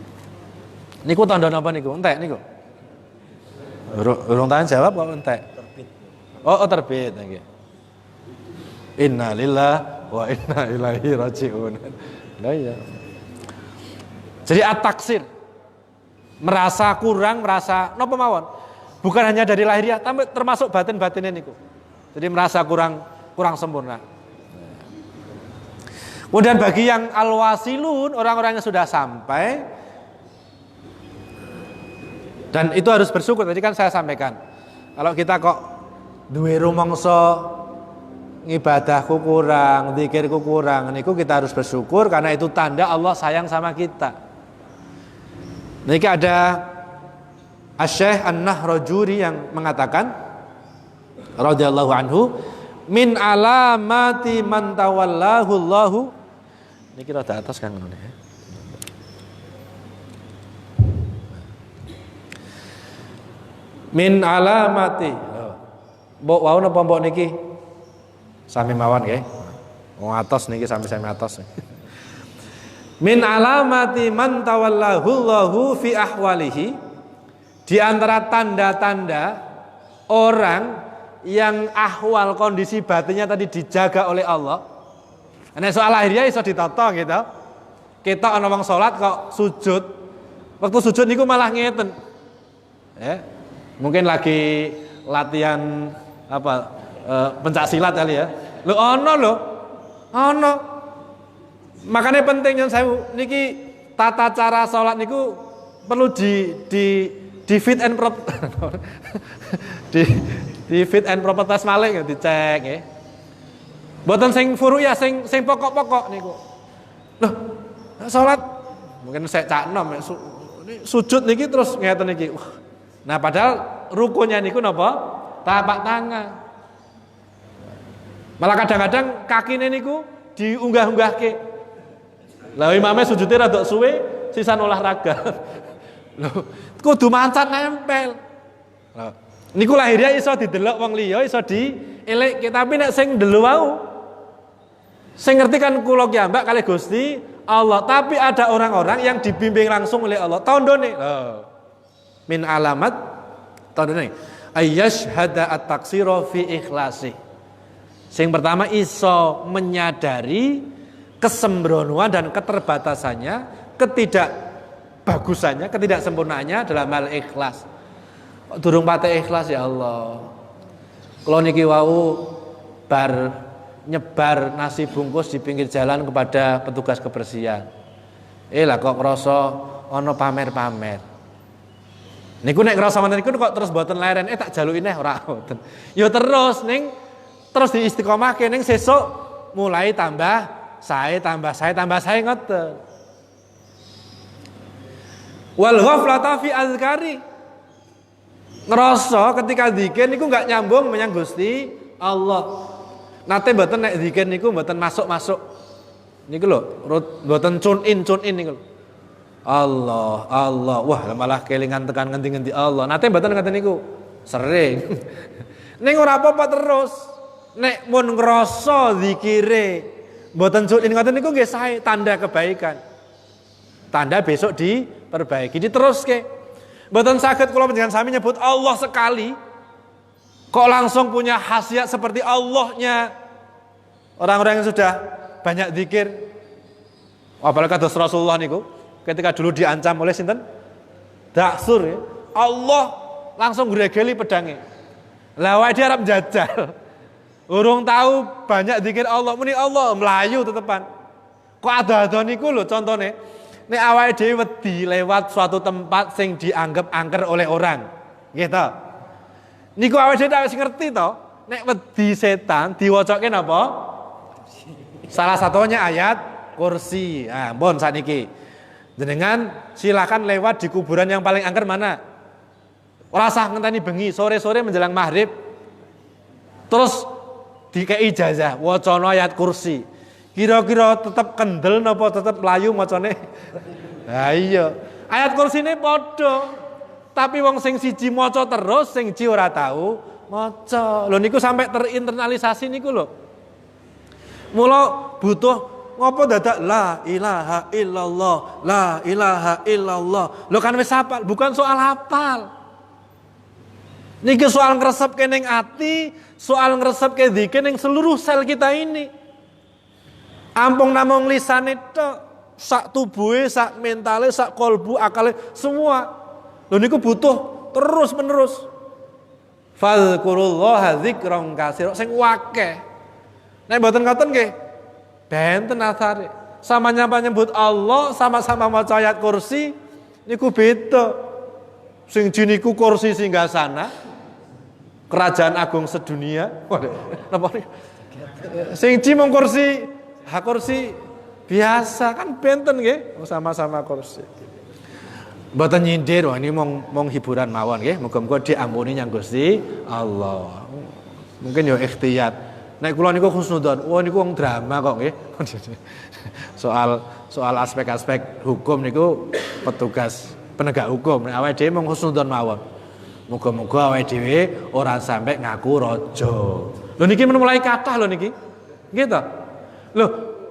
B: Niku tanda napa niku? Entek niku. Urung tahan jawab kok entek. Terbit. Oh, terbit nggih. Inna lillahi wa inna ilaihi raji'un. Lah iya. Jadi at-taksir. Merasa kurang, merasa napa mawon? Bukan hanya dari lahiriah, tapi termasuk batin-batinnya niku. Jadi merasa kurang sempurna. Kemudian bagi yang al-wasilun, orang-orang yang sudah sampai, dan itu harus bersyukur. Tadi kan saya sampaikan, kalau kita kok duwe rumangsa ngibadahku kurang, zikirku kurang, niku kita harus bersyukur karena itu tanda Allah sayang sama kita. Niki ada Asy-Syaikh An-Nahrajuri yang mengatakan radhiyallahu anhu min alamati man tawallahu Allahu. Niki rada atas kan ngono ya. Min alamati. Mbok wau napa mbok niki? Sami mawon nggih. Wong atos niki sami atos. Min alamati man tawallahu Allahu fi ahwalihi. Di antara tanda-tanda orang yang ahwal kondisi batinnya tadi dijaga oleh Allah. Nek soal lahiriah iso ditata gitu. Kita ana wong salat kok sujud. Waktu sujud niku malah ngeten. Ya. Mungkin lagi latihan pencak silat kali ya. Lho ono. Makanya penting yang saya niki tata cara salat niku perlu di fit and proper di fit and proper test malih dicek nggih. Mboten sing furu ya sing pokok-pokok niku. Loh, salat mungkin saya cak nom sujud niki terus ngeten niki. Nah, padahal rukunnya niku napa? Telapak tangan. Malah kadang-kadang kakine niku diunggah-unggahke. Lah imame sujudnya rada suwe, sisan olahraga. Lho, kudu mancat nempel. Lho, niku lahirnya iso didelok wong liya, iso dielekke, tapi nek sing ndelok wau sing ngerti kan kula ki ambak kali Gusti Allah, tapi ada orang-orang yang dibimbing langsung oleh Allah. Tandone. Lho. Min alamat tandone ayyashhada at-taqsira fi ikhlasi. Sing pertama iso menyadari kesembronoan dan keterbatasannya, ketidakbagusannya, ketidaksempurnaannya dalam hal ikhlas. Durung pate ikhlas ya Allah. Kula niki wau bar nyebar nasi bungkus di pinggir jalan kepada petugas kebersihan. Lah kok ngrasa ana pamer-pamer. Niku nek ngrasa ngoten niku kok terus mboten leren tak jaluki neh ora ngoten. Ya terus ning terus diistiqomahke ning sesuk mulai tambah sae ngoten. Wal ghaflata fi azkari. Ngrasa ketika zikir niku enggak nyambung menyang Gusti Allah. Nate mboten nek zikir niku mboten masuk-masuk. Niku lho, mboten tune in niku. Allah. Wah, malah kelingan tekan ngendi-ngendi Allah. Nate mboten ngaten niku. Sering. Ning ora apa-apa terus. Nek mun ngrasa zikire mboten tune in ngaten niku nggih sae, tanda kebaikan. Tanda besok diperbaiki, diteruske. Mboten saged kula panjenengan sami nyebut Allah sekali kok langsung punya khasiat seperti Allahnya orang-orang yang sudah banyak zikir. Apalagi kados Rasulullah niku ketika dulu diancam oleh sinten? Daksur ya. Allah langsung gregeli pedange. Lah wae dia arep njajal. Urung tahu banyak zikir Allah, muni Allah melayu tetepan. Kok ada niku lho contone. Nek awake dhewe wedi lewat suatu tempat sing dianggap angker oleh orang. Nggih to? Niku awake dhewe wis ngerti to, nek wedi setan diwacake napa? Salah satunya ayat kursi. Ah, mbon sakniki. Jenengan silakan lewat di kuburan yang paling angker mana? Ora usah ngenteni bengi, sore-sore menjelang maghrib. Terus dikei ijazah wacana ayat kursi. Kira-kira tetep kendel napa tetep mlayu macane? Ha iya. Ayat kursine padha. Tapi wong sing siji maca terus, sing siji ora tahu maca. Lho niku sampai terinternalisasi niku lho. Mula butuh ngopo dadak la ilaha illallah, la ilaha illallah. Lho kan wis hafal, bukan soal hafal. Niki soal ngresepke ning ati, soal ngresepke zikir ning seluruh sel kita ini. Ampung namung lisane tok, sak tubuhe, sak mentale, sak kolbu, akale semua. Lho niku butuh terus-menerus. Fadhkurullaha dzikran katsira sing akeh. Nek mboten ngoten nggih, benten asare. Sama nyebut Allah, sama-sama maca ayat kursi, niku beda. Sing jiniku kursi singgasana, kerajaan agung sedunia. Napa niku? Sing ji mung kursi, hak kursi biasa kan benten nggih, sama-sama kursi. Mboten nyindir, wah ini mong hiburan mawon nggih, muga-muga diampuni nyang Gusti Allah. Mungkin ya ikhtiyat. Nek kula niku husnudzon, wah niku wong drama kok nggih. Soal aspek-aspek hukum niku petugas penegak hukum. Nek awake dhewe mong husnudzon mawon. Muga-muga awake dhewe ora sampai ngaku raja. Lho niki mulai kathah lho niki. Nggih to? Lho,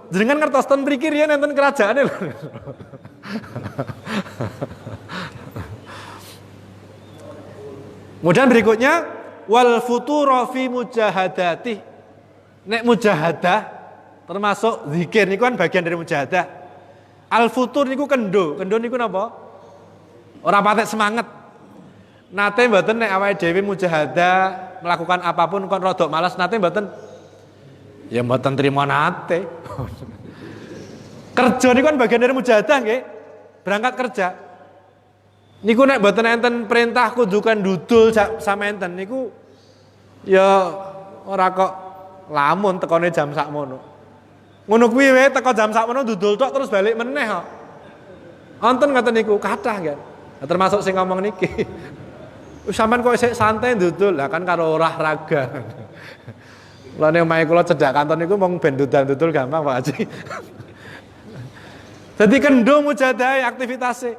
B: jenengan ngertos ten mriki riyen enten kerajaane lho. Kemudian berikutnya wal futuro fi mujahadati. Nek mujahadah termasuk zikir niku kan bagian dari mujahadah. Al futur niku kendo. Kendo niku napa? Ora patek semangat. Nate mboten nek awake dhewe mujahadah melakukan apapun kon rodok malas nate mboten. Ya mboten trima nate. Kerja niku kan bagian dari mujahadah nggih. Berangkat kerja. Niku nek mboten enten perintah kudu kan dudul sama enten niku ya ora kok lamun tekone jam sakmono. Ngono kuwi wae teko jam sakmono dudul tok terus balik meneh kok. Wonten ngoten niku kathah nggih. Termasuk sing ngomong niki. Sampeyan kok isih santai dudul lah kan karo olahraga. Lah nek omahe kula cedhak kantor niku mung ben dudul gampang Pak Haji. Dadi kendho mujadah aktivitasé.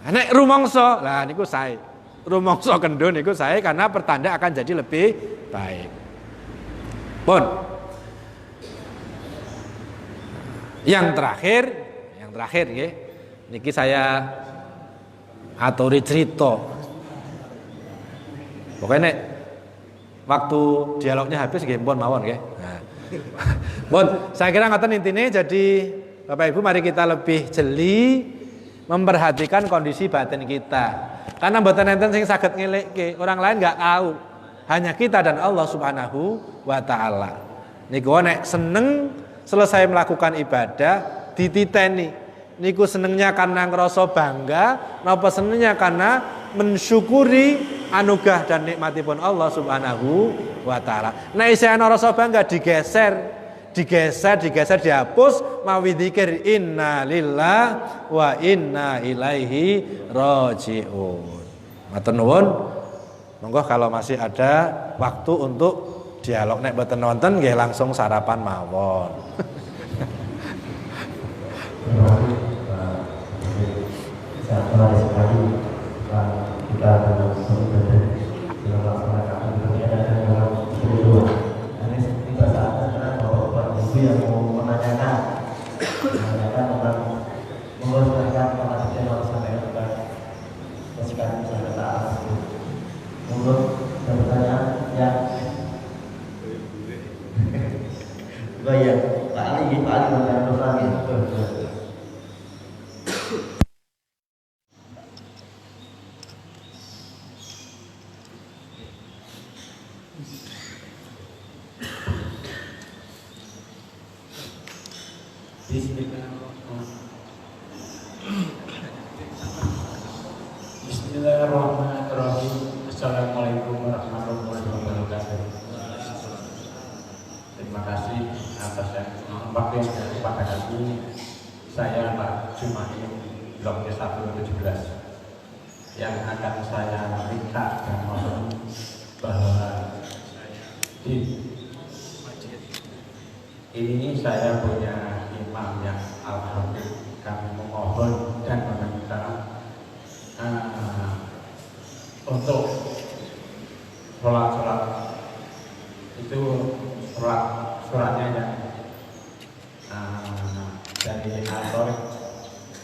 B: Nek rumangsa, lah niku sae. Rumangsa kendho niku sae karena pertanda akan jadi lebih baik. Pun. Yang terakhir nggih. Niki saya aturi cerita. Pokoknya nek waktu dialognya habis nggih pun mawon nggih. Nah. Pun, saya kira ngoten intine jadi Bapak Ibu mari kita lebih jeli memperhatikan kondisi batin kita. Karena mboten enten sing saged ngelekke, orang lain enggak tahu. Hanya kita dan Allah Subhanahu wa taala. Niku nek seneng selesai melakukan ibadah dititeni. Niku senengnya karena ngerasa bangga, napa senengnya karena mensyukuri anugerah dan nikmatipun Allah Subhanahu wa taala. Nek isih ana rasa bangga digeser, dihapus mawi dzikir inna lillahi wa inna ilaihi rajiun. Matur nuwun. Monggo kalau masih ada waktu untuk dialog nek mboten nonton nggih langsung sarapan mawon.
A: Sangat sekali kita dalam beribadah dalam melaksanakan ibadah dalam berdoa. Ini tiba saatnya bapak-bapak ibu yang mau menanyakan tentang menguruskan kematian yang sampai kepada kesukaan misalnya taat. Menurut pertanyaan yang ya Pak Ali menanyakan lagi.
C: Bismillahirrahmanirrahim. Assalamualaikum warahmatullahi wabarakatuh. Terima kasih atas waktu yang diberikan kepada kami. Saya Pak Jumani Blok C117 yang akan saya minta dan mohon bahwa di ini saya punya imam yang alhamdulillah kami memohon dan meminta untuk sholat itu suratnya yang dari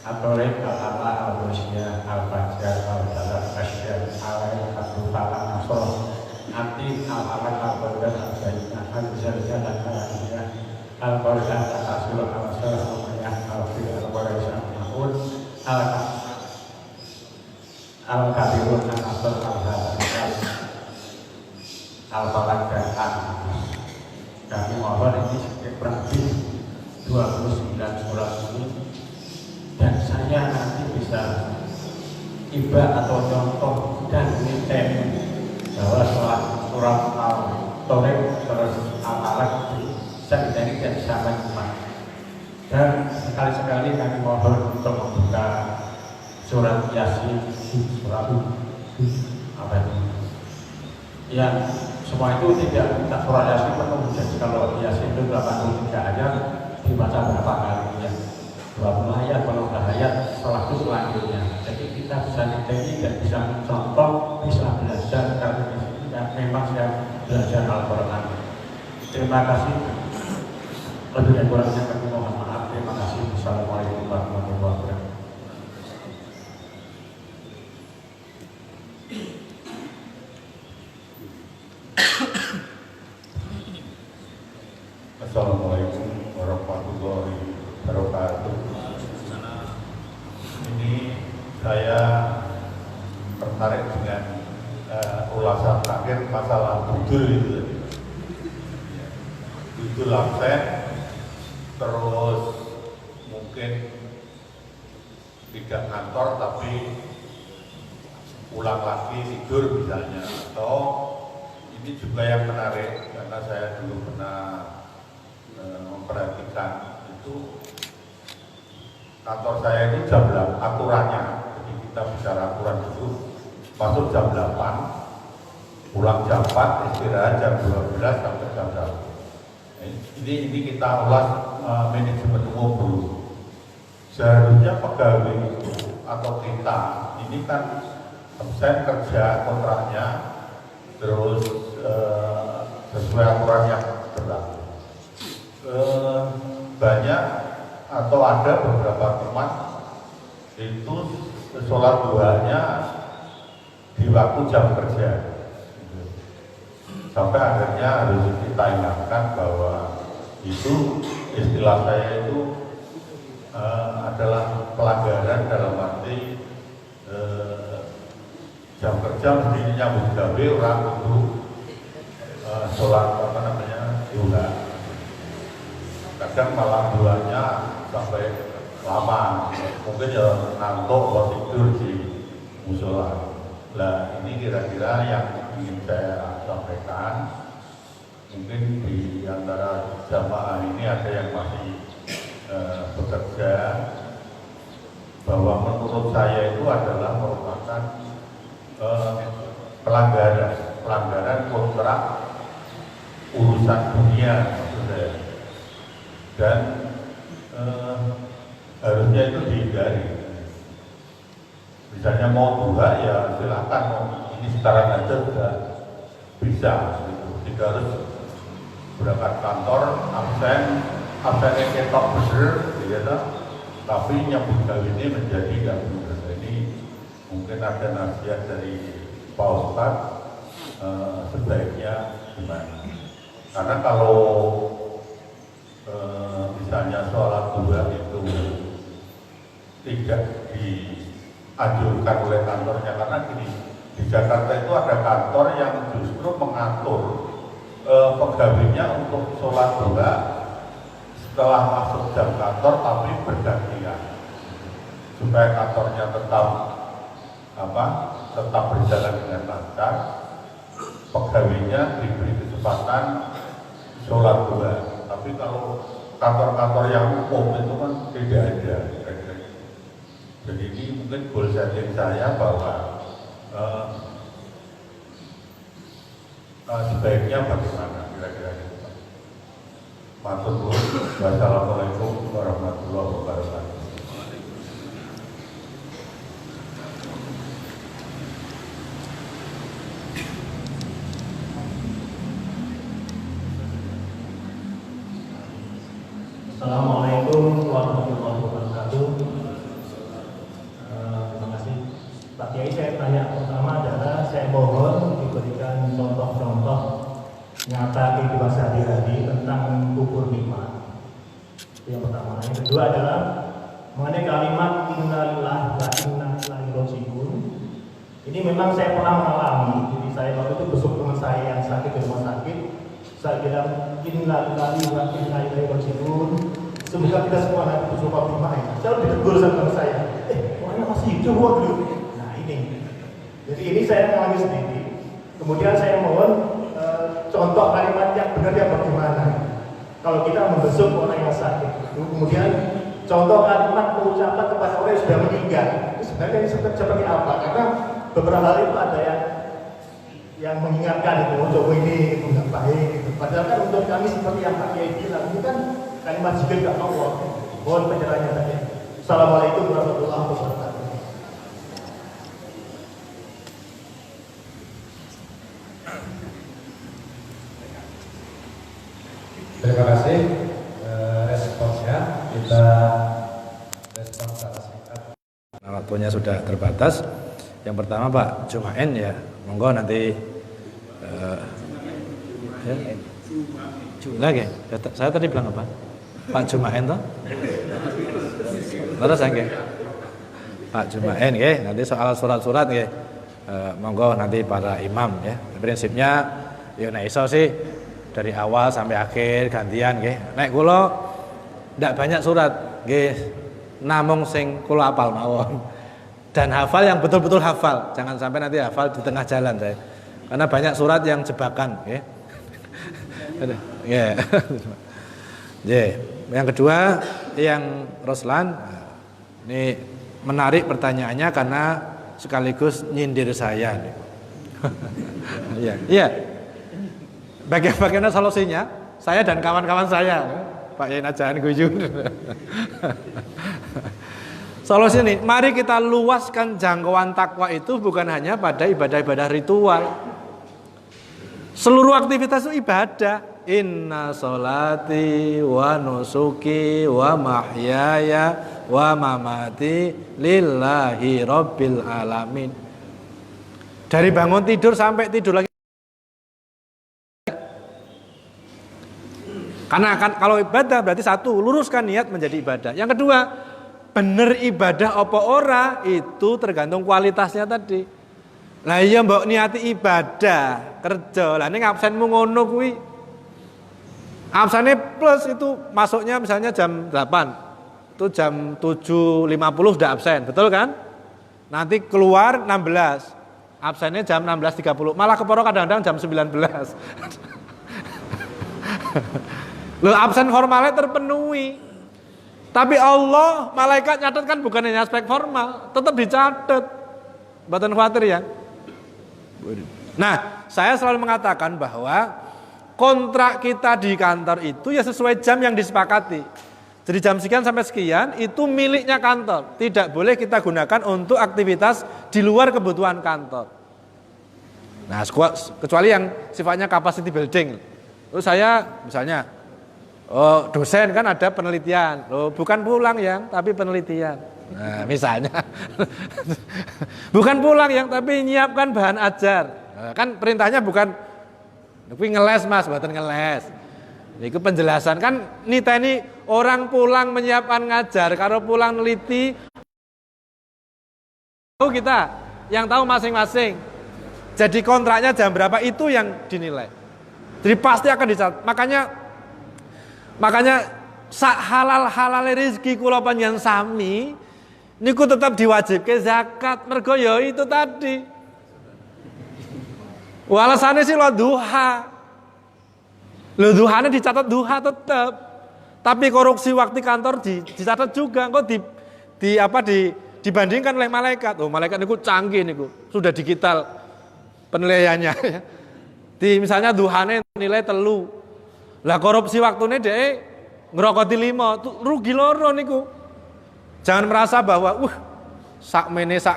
C: Atorik Al-Ala Al-Rusyah Al-Fajr Al-Dalat Asyar Al-Fatah Nasr Ati Al-Alat Al-Badar Al-Zainah Al-Zarzah Al-Zarzah Al-Qur'an Al-Asur Al-Asur Al-Mayah Al-Fir Al-Qur'an Al-Mahud Al-Kabirun Al-Asur Al-Hadar Al-Falak dan Al-Nas. Kami mohon ini kurang lebih 29 surat ini dan saya nanti bisa iba atau contoh dan ngetem bahwa surat Al-Torik terus Al-Alaq bisa dicari dan sama iman. Dan sekali-sekali kami mohon untuk membuka surat Yasin, surat apa ini? Ya, semua itu tidak minta surat Yasin penuh. Jadi kalau Yasin itu 83 ayat dibaca berapa kali ya? 20 ayat, kalau ayat setelah itu selanjutnya. Jadi kita bisa ngerti dan bisa mencontoh, bisa Terima kasih. Lebih dan kurangnya kami mohon maaf. Terima kasih. Assalamualaikum warahmatullahi wabarakatuh.
D: Assalamualaikum warahmatullahi wabarakatuh. Ini saya tertarik dengan ulasan terakhir masalah budul itu tadi. Budul absen, terus mungkin tidak ngantor tapi pulang lagi tidur misalnya, atau ini juga yang menarik karena saya dulu pernah memperhatikan itu kantor saya itu jam 8 aturannya, jadi kita bicara aturan itu masuk jam 8, pulang jam 4, istirahat jam 12 sampai jam 1. Ini kita ulas manajemen umum dulu. Seharusnya pegawai itu atau kita ini kan absen kerja kontraknya terus sesuai aturan yang berlaku. Banyak atau ada beberapa teman itu sholat duhanya di waktu jam kerja, sampai akhirnya harus kita ingatkan bahwa itu istilah saya itu adalah pelanggaran dalam arti jam kerja mesti nyambut gawe orang untuk sholat duha. Kadang malam duanya sampai lama, mungkin ya ngantuk atau tidur di musola. Nah ini kira-kira yang ingin saya sampaikan. Mungkin di antara jamaah ini ada yang masih bekerja, bahwa menurut saya itu adalah merupakan pelanggaran kontrak urusan dunia maksud saya. Dan harusnya itu dihindari. Misalnya mau duha ya silakan, mau ini sekarang aja sudah bisa gitu. Tidak harus berangkat kantor absennya ketok bener gitu, tapi nyambut gawe ini menjadi nggak benar. Ini mungkin ada nasihat dari Pak Ustadz, sebaiknya gimana? Karena kalau misalnya sholat duha itu tidak dianjurkan oleh kantornya, karena gini, di Jakarta itu ada kantor yang justru mengatur pegawainya untuk sholat duha setelah masuk jam kantor tapi bergantian, supaya kantornya tetap berjalan dengan lancar, pegawainya diberi kesempatan sholat duha. Tapi kalau kantor-kantor yang umum itu kan tidak ada. Jadi ini mungkin goal setting saya bahwa sebaiknya bagaimana kira-kira gitu. Matur nuwun. Wassalamualaikum warahmatullahi wabarakatuh.
E: Assalamualaikum warahmatullahi wabarakatuh. Terima kasih Pak Kiai. Saya tanya pertama adalah saya mohon diberikan contoh-contoh nyata kehidupan sehari-hari tentang kubur nikmat. Itu yang pertama. Yang kedua adalah mengenai kalimat inna lillahi wa inna ilaihi raji'un. Ini memang saya pernah mengalami. Jadi saya waktu itu besok teman saya yang sakit di rumah sakit. Saya bilang inna lillahi wa inna ilaihi raji'un. Semoga kita semua nanti bersuka khotimah. Saya lebih tegur sama saya. Mana masih hidup dulu. Nah ini. Jadi ini saya mengalami sendiri. Kemudian saya mohon contoh kalimat yang benar yang bagaimana. Kalau kita membesuk orang yang sakit, kemudian contoh kalimat pengucapan kepada orang yang sudah meninggal, itu sebenarnya ini seperti apa? Karena beberapa hal itu ada yang mengingatkan itu, coba ini itu nggak baik. Gitu. Padahal kan untuk kami seperti yang Pak Kiai bilang, itu kan kalimat zikir gak Allah. Mohon pencerahannya tadi. Assalamualaikum warahmatullahi wabarakatuh.
F: Terima kasih responsnya. Kita respon secara singkat.
B: Nah, waktunya sudah terbatas. Yang pertama Pak Jumain ya, monggo nanti ya. Lagi, saya tadi bilang apa? Pak Jumain toh? Terus ya, Pak Jumain ya, nanti soal surat-surat ya. Monggo nanti para imam ya. Prinsipnya ya nek iso sih dari awal sampai akhir gantian nggih. Nek kula ndak banyak surat nggih, namung sing kula hafal mawon. Dan hafal yang betul-betul hafal. Jangan sampai nanti hafal di tengah jalan saya. Karena banyak surat yang jebakan nggih. Ya. Yeah. Yang kedua yang Roslan ini menarik pertanyaannya karena sekaligus nyindir saya. Iya. Iya. Bagaimana solusinya? Saya dan kawan-kawan saya, Pak Yai Najahan Guyur. Solusi ini, mari kita luaskan jangkauan takwa itu bukan hanya pada ibadah-ibadah ritual. Seluruh aktivitas itu ibadah. Inna sholati wa nusuki wa mahyaya wa mamati lillahi rabbil alamin. Dari bangun tidur sampai tidur lagi. Karena kalau ibadah berarti satu, luruskan niat menjadi ibadah. Yang kedua, bener ibadah apa ora itu tergantung kualitasnya tadi. Lah iya mbok niati ibadah, kerja. Lah ning absenmu ngono kuwi. Absennya plus itu masuknya misalnya jam 8. Itu jam 7.50 udah absen, betul kan? Nanti keluar 16. Absennya jam 16.30. Malah keporo kadang-kadang jam 19. Loh, absen formalnya terpenuhi. Tapi Allah, malaikat nyatet kan bukan hanya aspek formal, tetap dicatat. Mboten khawatir ya. Nah, saya selalu mengatakan bahwa kontrak kita di kantor itu ya sesuai jam yang disepakati. Jadi jam sekian sampai sekian itu miliknya kantor. Tidak boleh kita gunakan untuk aktivitas di luar kebutuhan kantor. Nah, kecuali yang sifatnya capacity building. Terus saya misalnya dosen kan ada penelitian. Bukan pulang yang tapi penelitian. Nah, misalnya bukan pulang yang tapi nyiapkan bahan ajar. Nah, kan perintahnya bukan tapi ngeles Mas, buatan ngeles. Itu penjelasan kan niteni orang pulang menyiapkan ngajar, kalau pulang neliti tahu kita, yang tahu masing-masing. Jadi kontraknya jam berapa itu yang dinilai. Jadi pasti akan dicatat. Makanya sak halal rezeki kula panjenengan sami niku tetap diwajibke zakat. Mergo ya itu tadi. Alasannya sih lo duha. Lo duhanya dicatat duha tetap. Tapi korupsi waktu kantor dicatat juga. Kok dibandingkan oleh malaikat. Oh, malaikat niku canggih niku. Sudah digital penilaiannya. Misalnya duhanya nilai 3. Lah korupsi waktunya deh ngerokoti 5. Rugi loro niku. Jangan merasa bahwa sak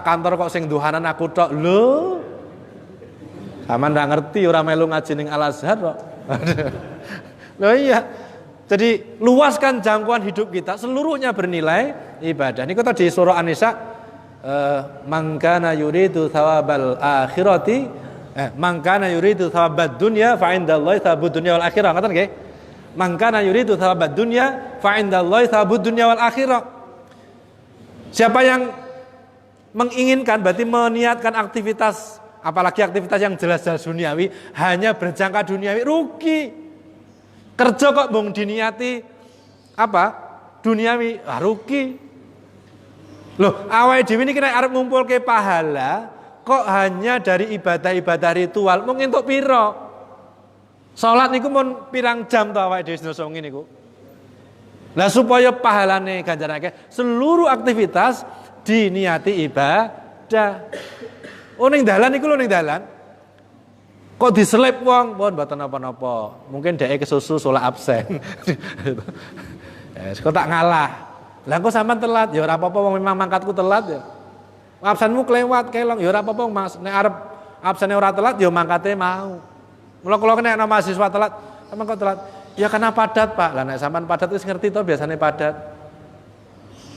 B: kantor kok sing duhanan aku tok. Lho. Sama ndak ngerti ora melu ngaji ning Al Azhar kok. Loh iya. Jadi luaskan jangkauan hidup kita seluruhnya bernilai ibadah. Niku tadi surah An-Nisa man kana yuridu thawabal akhirati man kana yuridu thawabad dunya fa indallahi thawabud dunya wal akhirah. Ngoten nggih? Man kana yuridu thawabad dunya fa indallahi thawabud dunya wal akhirah. Siapa yang menginginkan berarti meniatkan aktivitas, apalagi aktivitas yang jelas-jelas duniawi, hanya berjangka duniawi, rugi. Kerja kok bung diniati duniawi, rugi. Loh, awake dhewe niki nek arep ngumpulke pahala kok hanya dari ibadah-ibadah ritual, mung entuk pira? Salat niku mun pirang jam to awake dhewe sedasa niku. Lah supaya pahalane ganjarane seluruh aktivitas diniati ibadah. Oh ning dalan iku lho ning dalan. Kok diselip wong, pun mboten napa-napa. Mungkin dhek kesusu salat absen. Kok tak ngalah. Lah kok sampean telat, ya ora apa-apa wong memang mangkatku telat ya. Absenmu kelewat kelong, ya ora apa-apa Mas. Nek arep absene ora telat ya mangkate mau. Mula kula nek ana mahasiswa telat, sampean kok telat. Ya karena padat Pak. Lah nek sampean padat wis ngerti to biasanya padat.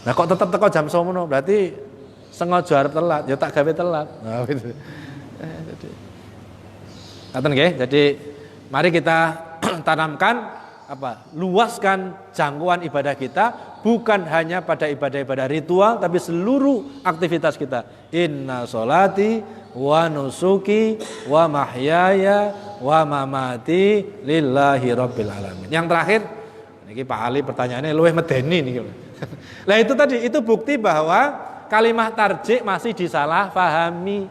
B: Nah kok tetep teko jam 09.00 berarti sengaja arep telat, ya tak gawe telat. Nah gitu. Jadi ngaten nggih. Jadi mari kita tanamkan luaskan jangkauan ibadah kita bukan hanya pada ibadah-ibadah ritual tapi seluruh aktivitas kita. Inna sholati wa nusuki wa mahyaya wa mamati lillahi rabbil alamin. Yang terakhir, niki Pak Ali pertanyaannya luwih medeni niki. Lah itu tadi, itu bukti bahwa kalimat tarjih masih disalah pahami.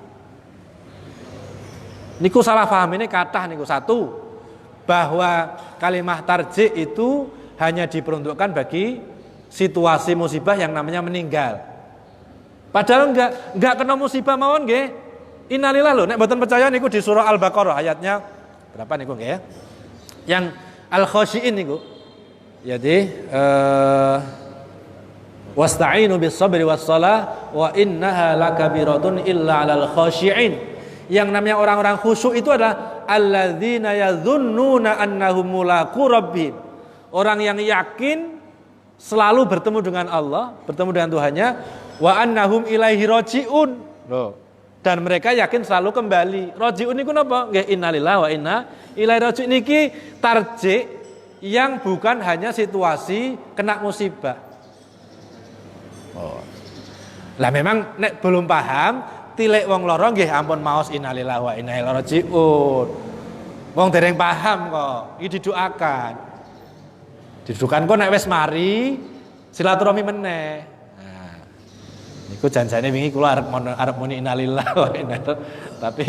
B: Niku salah paham ini kathah niku. Satu, bahwa kalimat tarjih itu hanya diperuntukkan bagi situasi musibah yang namanya meninggal. Padahal enggak kena musibah mawon nggih. Innalillahi lho, nek mboten percaya niku di surah Al-Baqarah ayatnya berapa niku nggih ya? Yang Al-Khasyiin niku. Jadi wasta'inu bis-sabri was-shalah wa innaha lakabiratun illa 'alal khasyiin. Yang namanya orang-orang khusyuk itu adalah alladzina yadhunnuna annahum mulaqu rabbihim. Orang yang yakin selalu bertemu dengan Allah, bertemu dengan Tuhannya, wa annahum ilaihi raji'un. Loh. Dan mereka yakin selalu kembali. Raji'un niku napa? Nggih innalillahi wa inna ilaihi raji'un niki tarjih yang bukan hanya situasi kena musibah. Oh. Lah memang nek belum paham tilek wong loro nggih ampun maos innalillahi wa inna ilaihi raji'un. Wong dereng paham kok, iki didoakan. Didoakan kok nek wis mari silaturahmi meneh. Nah, niku janjane wingi kula arep muni innalillahi wa inna tapi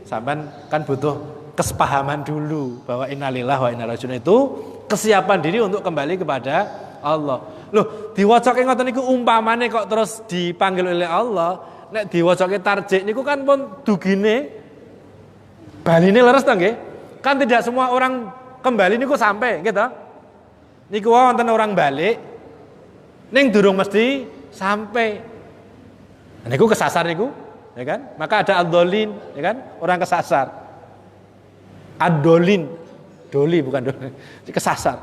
B: sampean kan butuh kesepahaman dulu bahwa innalillahi wa inna raji'un itu kesiapan diri untuk kembali kepada Allah. Loh, diwacake ngoten niku umpamane kok terus dipanggil oleh Allah. Nek diwacake tarjih niku kan pun dugine baline leres to nggih. Kan tidak semua orang kembali niku sampai gitu. Niku wonten orang balik ning durung mesti sampai. Niku kesasar niku, ya kan? Maka ada ad-dhalin, ya kan? Orang kesasar. Ad-dhalin. Doli bukan doli. Kesasar.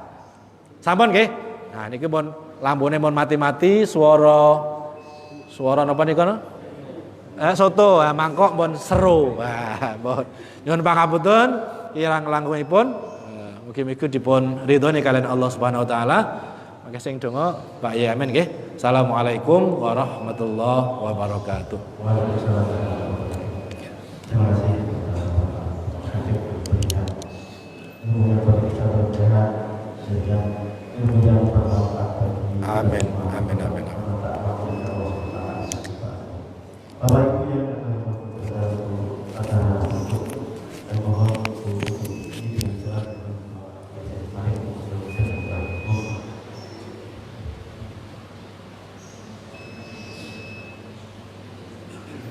B: Sampun nggih. Nah niki pun lambune pun mati-mati swara napa niku no? Soto, mangkok pun seru. Wah, pun nyuwun pangapunten kirang langkungipun mugi-mugi dipun ridhoni kalian Allah Subhanahu wa taala. Mangke sing donga Pak Yai amin nggih. Assalamualaikum warahmatullahi wabarakatuh.
A: Waalaikumsalam. Terima kasih Habib berikan ilmu yang berkisah berjalan sehingga ilmu yang bermanfaat bagi
B: Amin, amin, amin.
A: Bapak Ibu yang ada untuk dan mohon untuk ini dijelaskan mari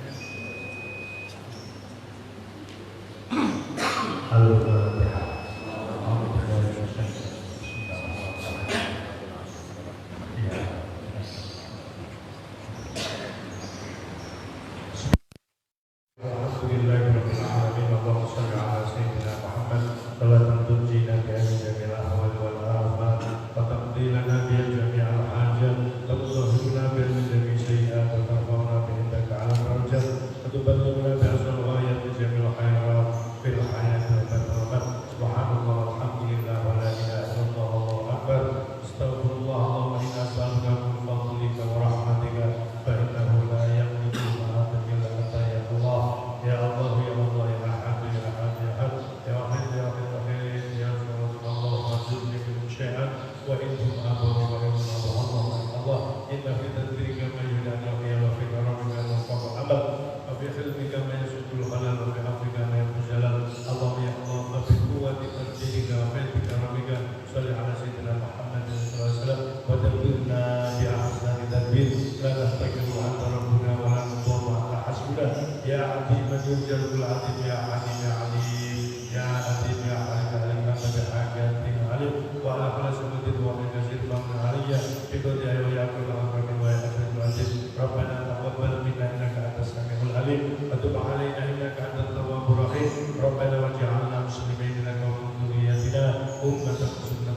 G: وتب علينا انك انت التواب الرحيم ربنا واجعلنا مسلمين لك ومن ذريتنا امه مسلمه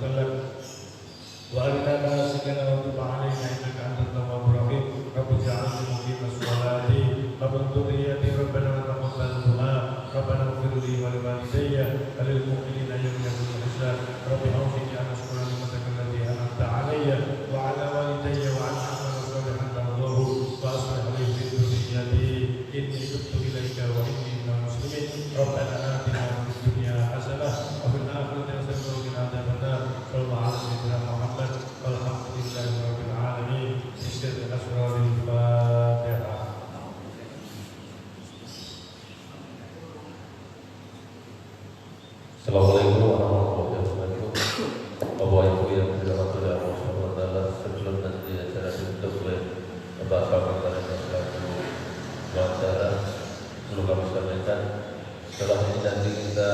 G: وللمؤمنين يوم يقوم الحساب رب أوزعني أن أشكر نعمتك التي أنعمت علي وعلى والدي وأن أعمل صالحا ترضاه وأصلح لي في ذريتي إني تبت إليك وإني من المسلمين ربنا آتنا في الدنيا حسنة وفي الآخرة حسنة وقنا عذاب النار صلى الله على سيدنا محمد والحمد لله رب العالمين بسر أسرار الفاتحة.
H: Assalamualaikum warahmatullahi wabarakatuh. Bapak Ibu yang dirahmati oleh Allah Subhanahu wa taala, sebelum nanti acara ditutup oleh Bapak Kapolres yang selaku wawancara, perlu kami sampaikan setelah ini nanti kita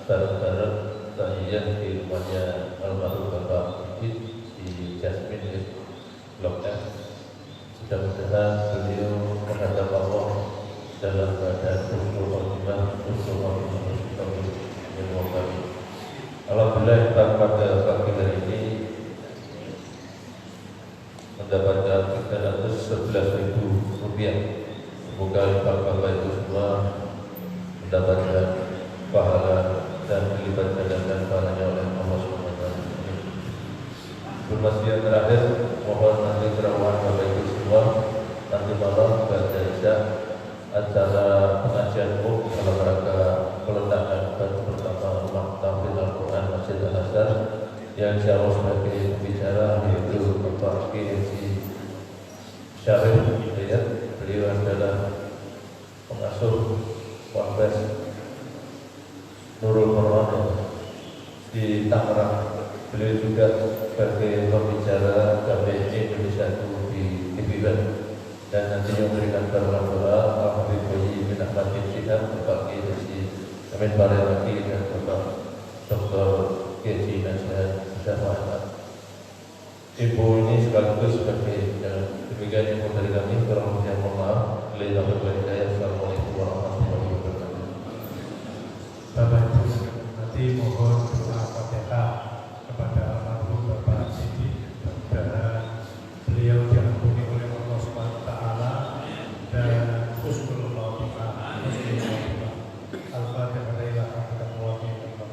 H: bareng-bareng tahiyah di rumahnya almarhum Bapak Bibit di Jasmine Blok M. Mudah-mudahan beliau menghadap Allah dalam keadaan husnul khotimah, alhamdulillah pada pagi hari ini mendapatkan 311.000 rupiah. Semoga bapak-bapak itu semua mendapatkan pahala dan dilipat gandakan pahalanya oleh Allah Subhanahu wa taala. Informasi yang terakhir, mohon nanti kerawan bapak ibu semua nanti malam pada isya acara pengajian umum dalam rangka peletakan batu pertama rumah tahfidz Al-Quran Masjid Al-Azhar yang insyaallah sebagai pembicara yaitu Bapak Kiai Syarif Hidayat. Beliau adalah pengasuh Ponpes Nurul Marwan di Tangerang. Beliau juga sebagai pembicara KBRI Indonesia di TVN. Dan nanti yang memberikan permohonan doa Al-Habib Bayi bin Ahmad bin Syihab, Bapak Kiai Amin Barakati dan Bapak Dr. Kiai Nasihat Muhammad. Ibu ini sekaligus sebagai demikian yang dari kami, kurang lebih mohon maaf. Assalamualaikum warahmatullahi wabarakatuh.
G: Bapak Ibu nanti mohon doa Fatihah kepada almarhum Bapak Sidi, mudah-mudahan beliau diampuni oleh Allah Subhanahu wa taala dan husnul khotimah. Al-Fatihah ila hamdallahi wa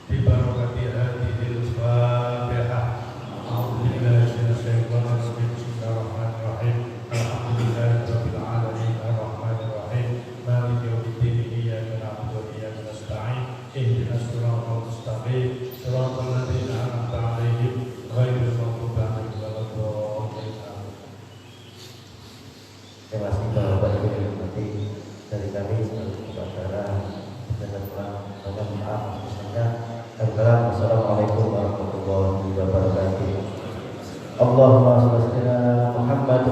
G: bi barakati hadhil Fatihah. A'udzubillahi minasyaitonir rajim. Bismillahirrahmanirrahim. Alhamdulillahi rabbil alamin arrahmanir rahim maliki yaumiddin iyyaka na'budu wa iyyaka nasta'in ihdinas siratal mustaqim siratal ladzina an'amta 'alaihim ghairil maghdubi 'alaihim waladdallin.
A: Terima kasih Bapak Ibu yang nanti dari kami sebagai pembicara dan pulang mohon maaf misalnya. Assalamualaikum warahmatullahi wabarakatuh. Allahumma shalli ala Muhammad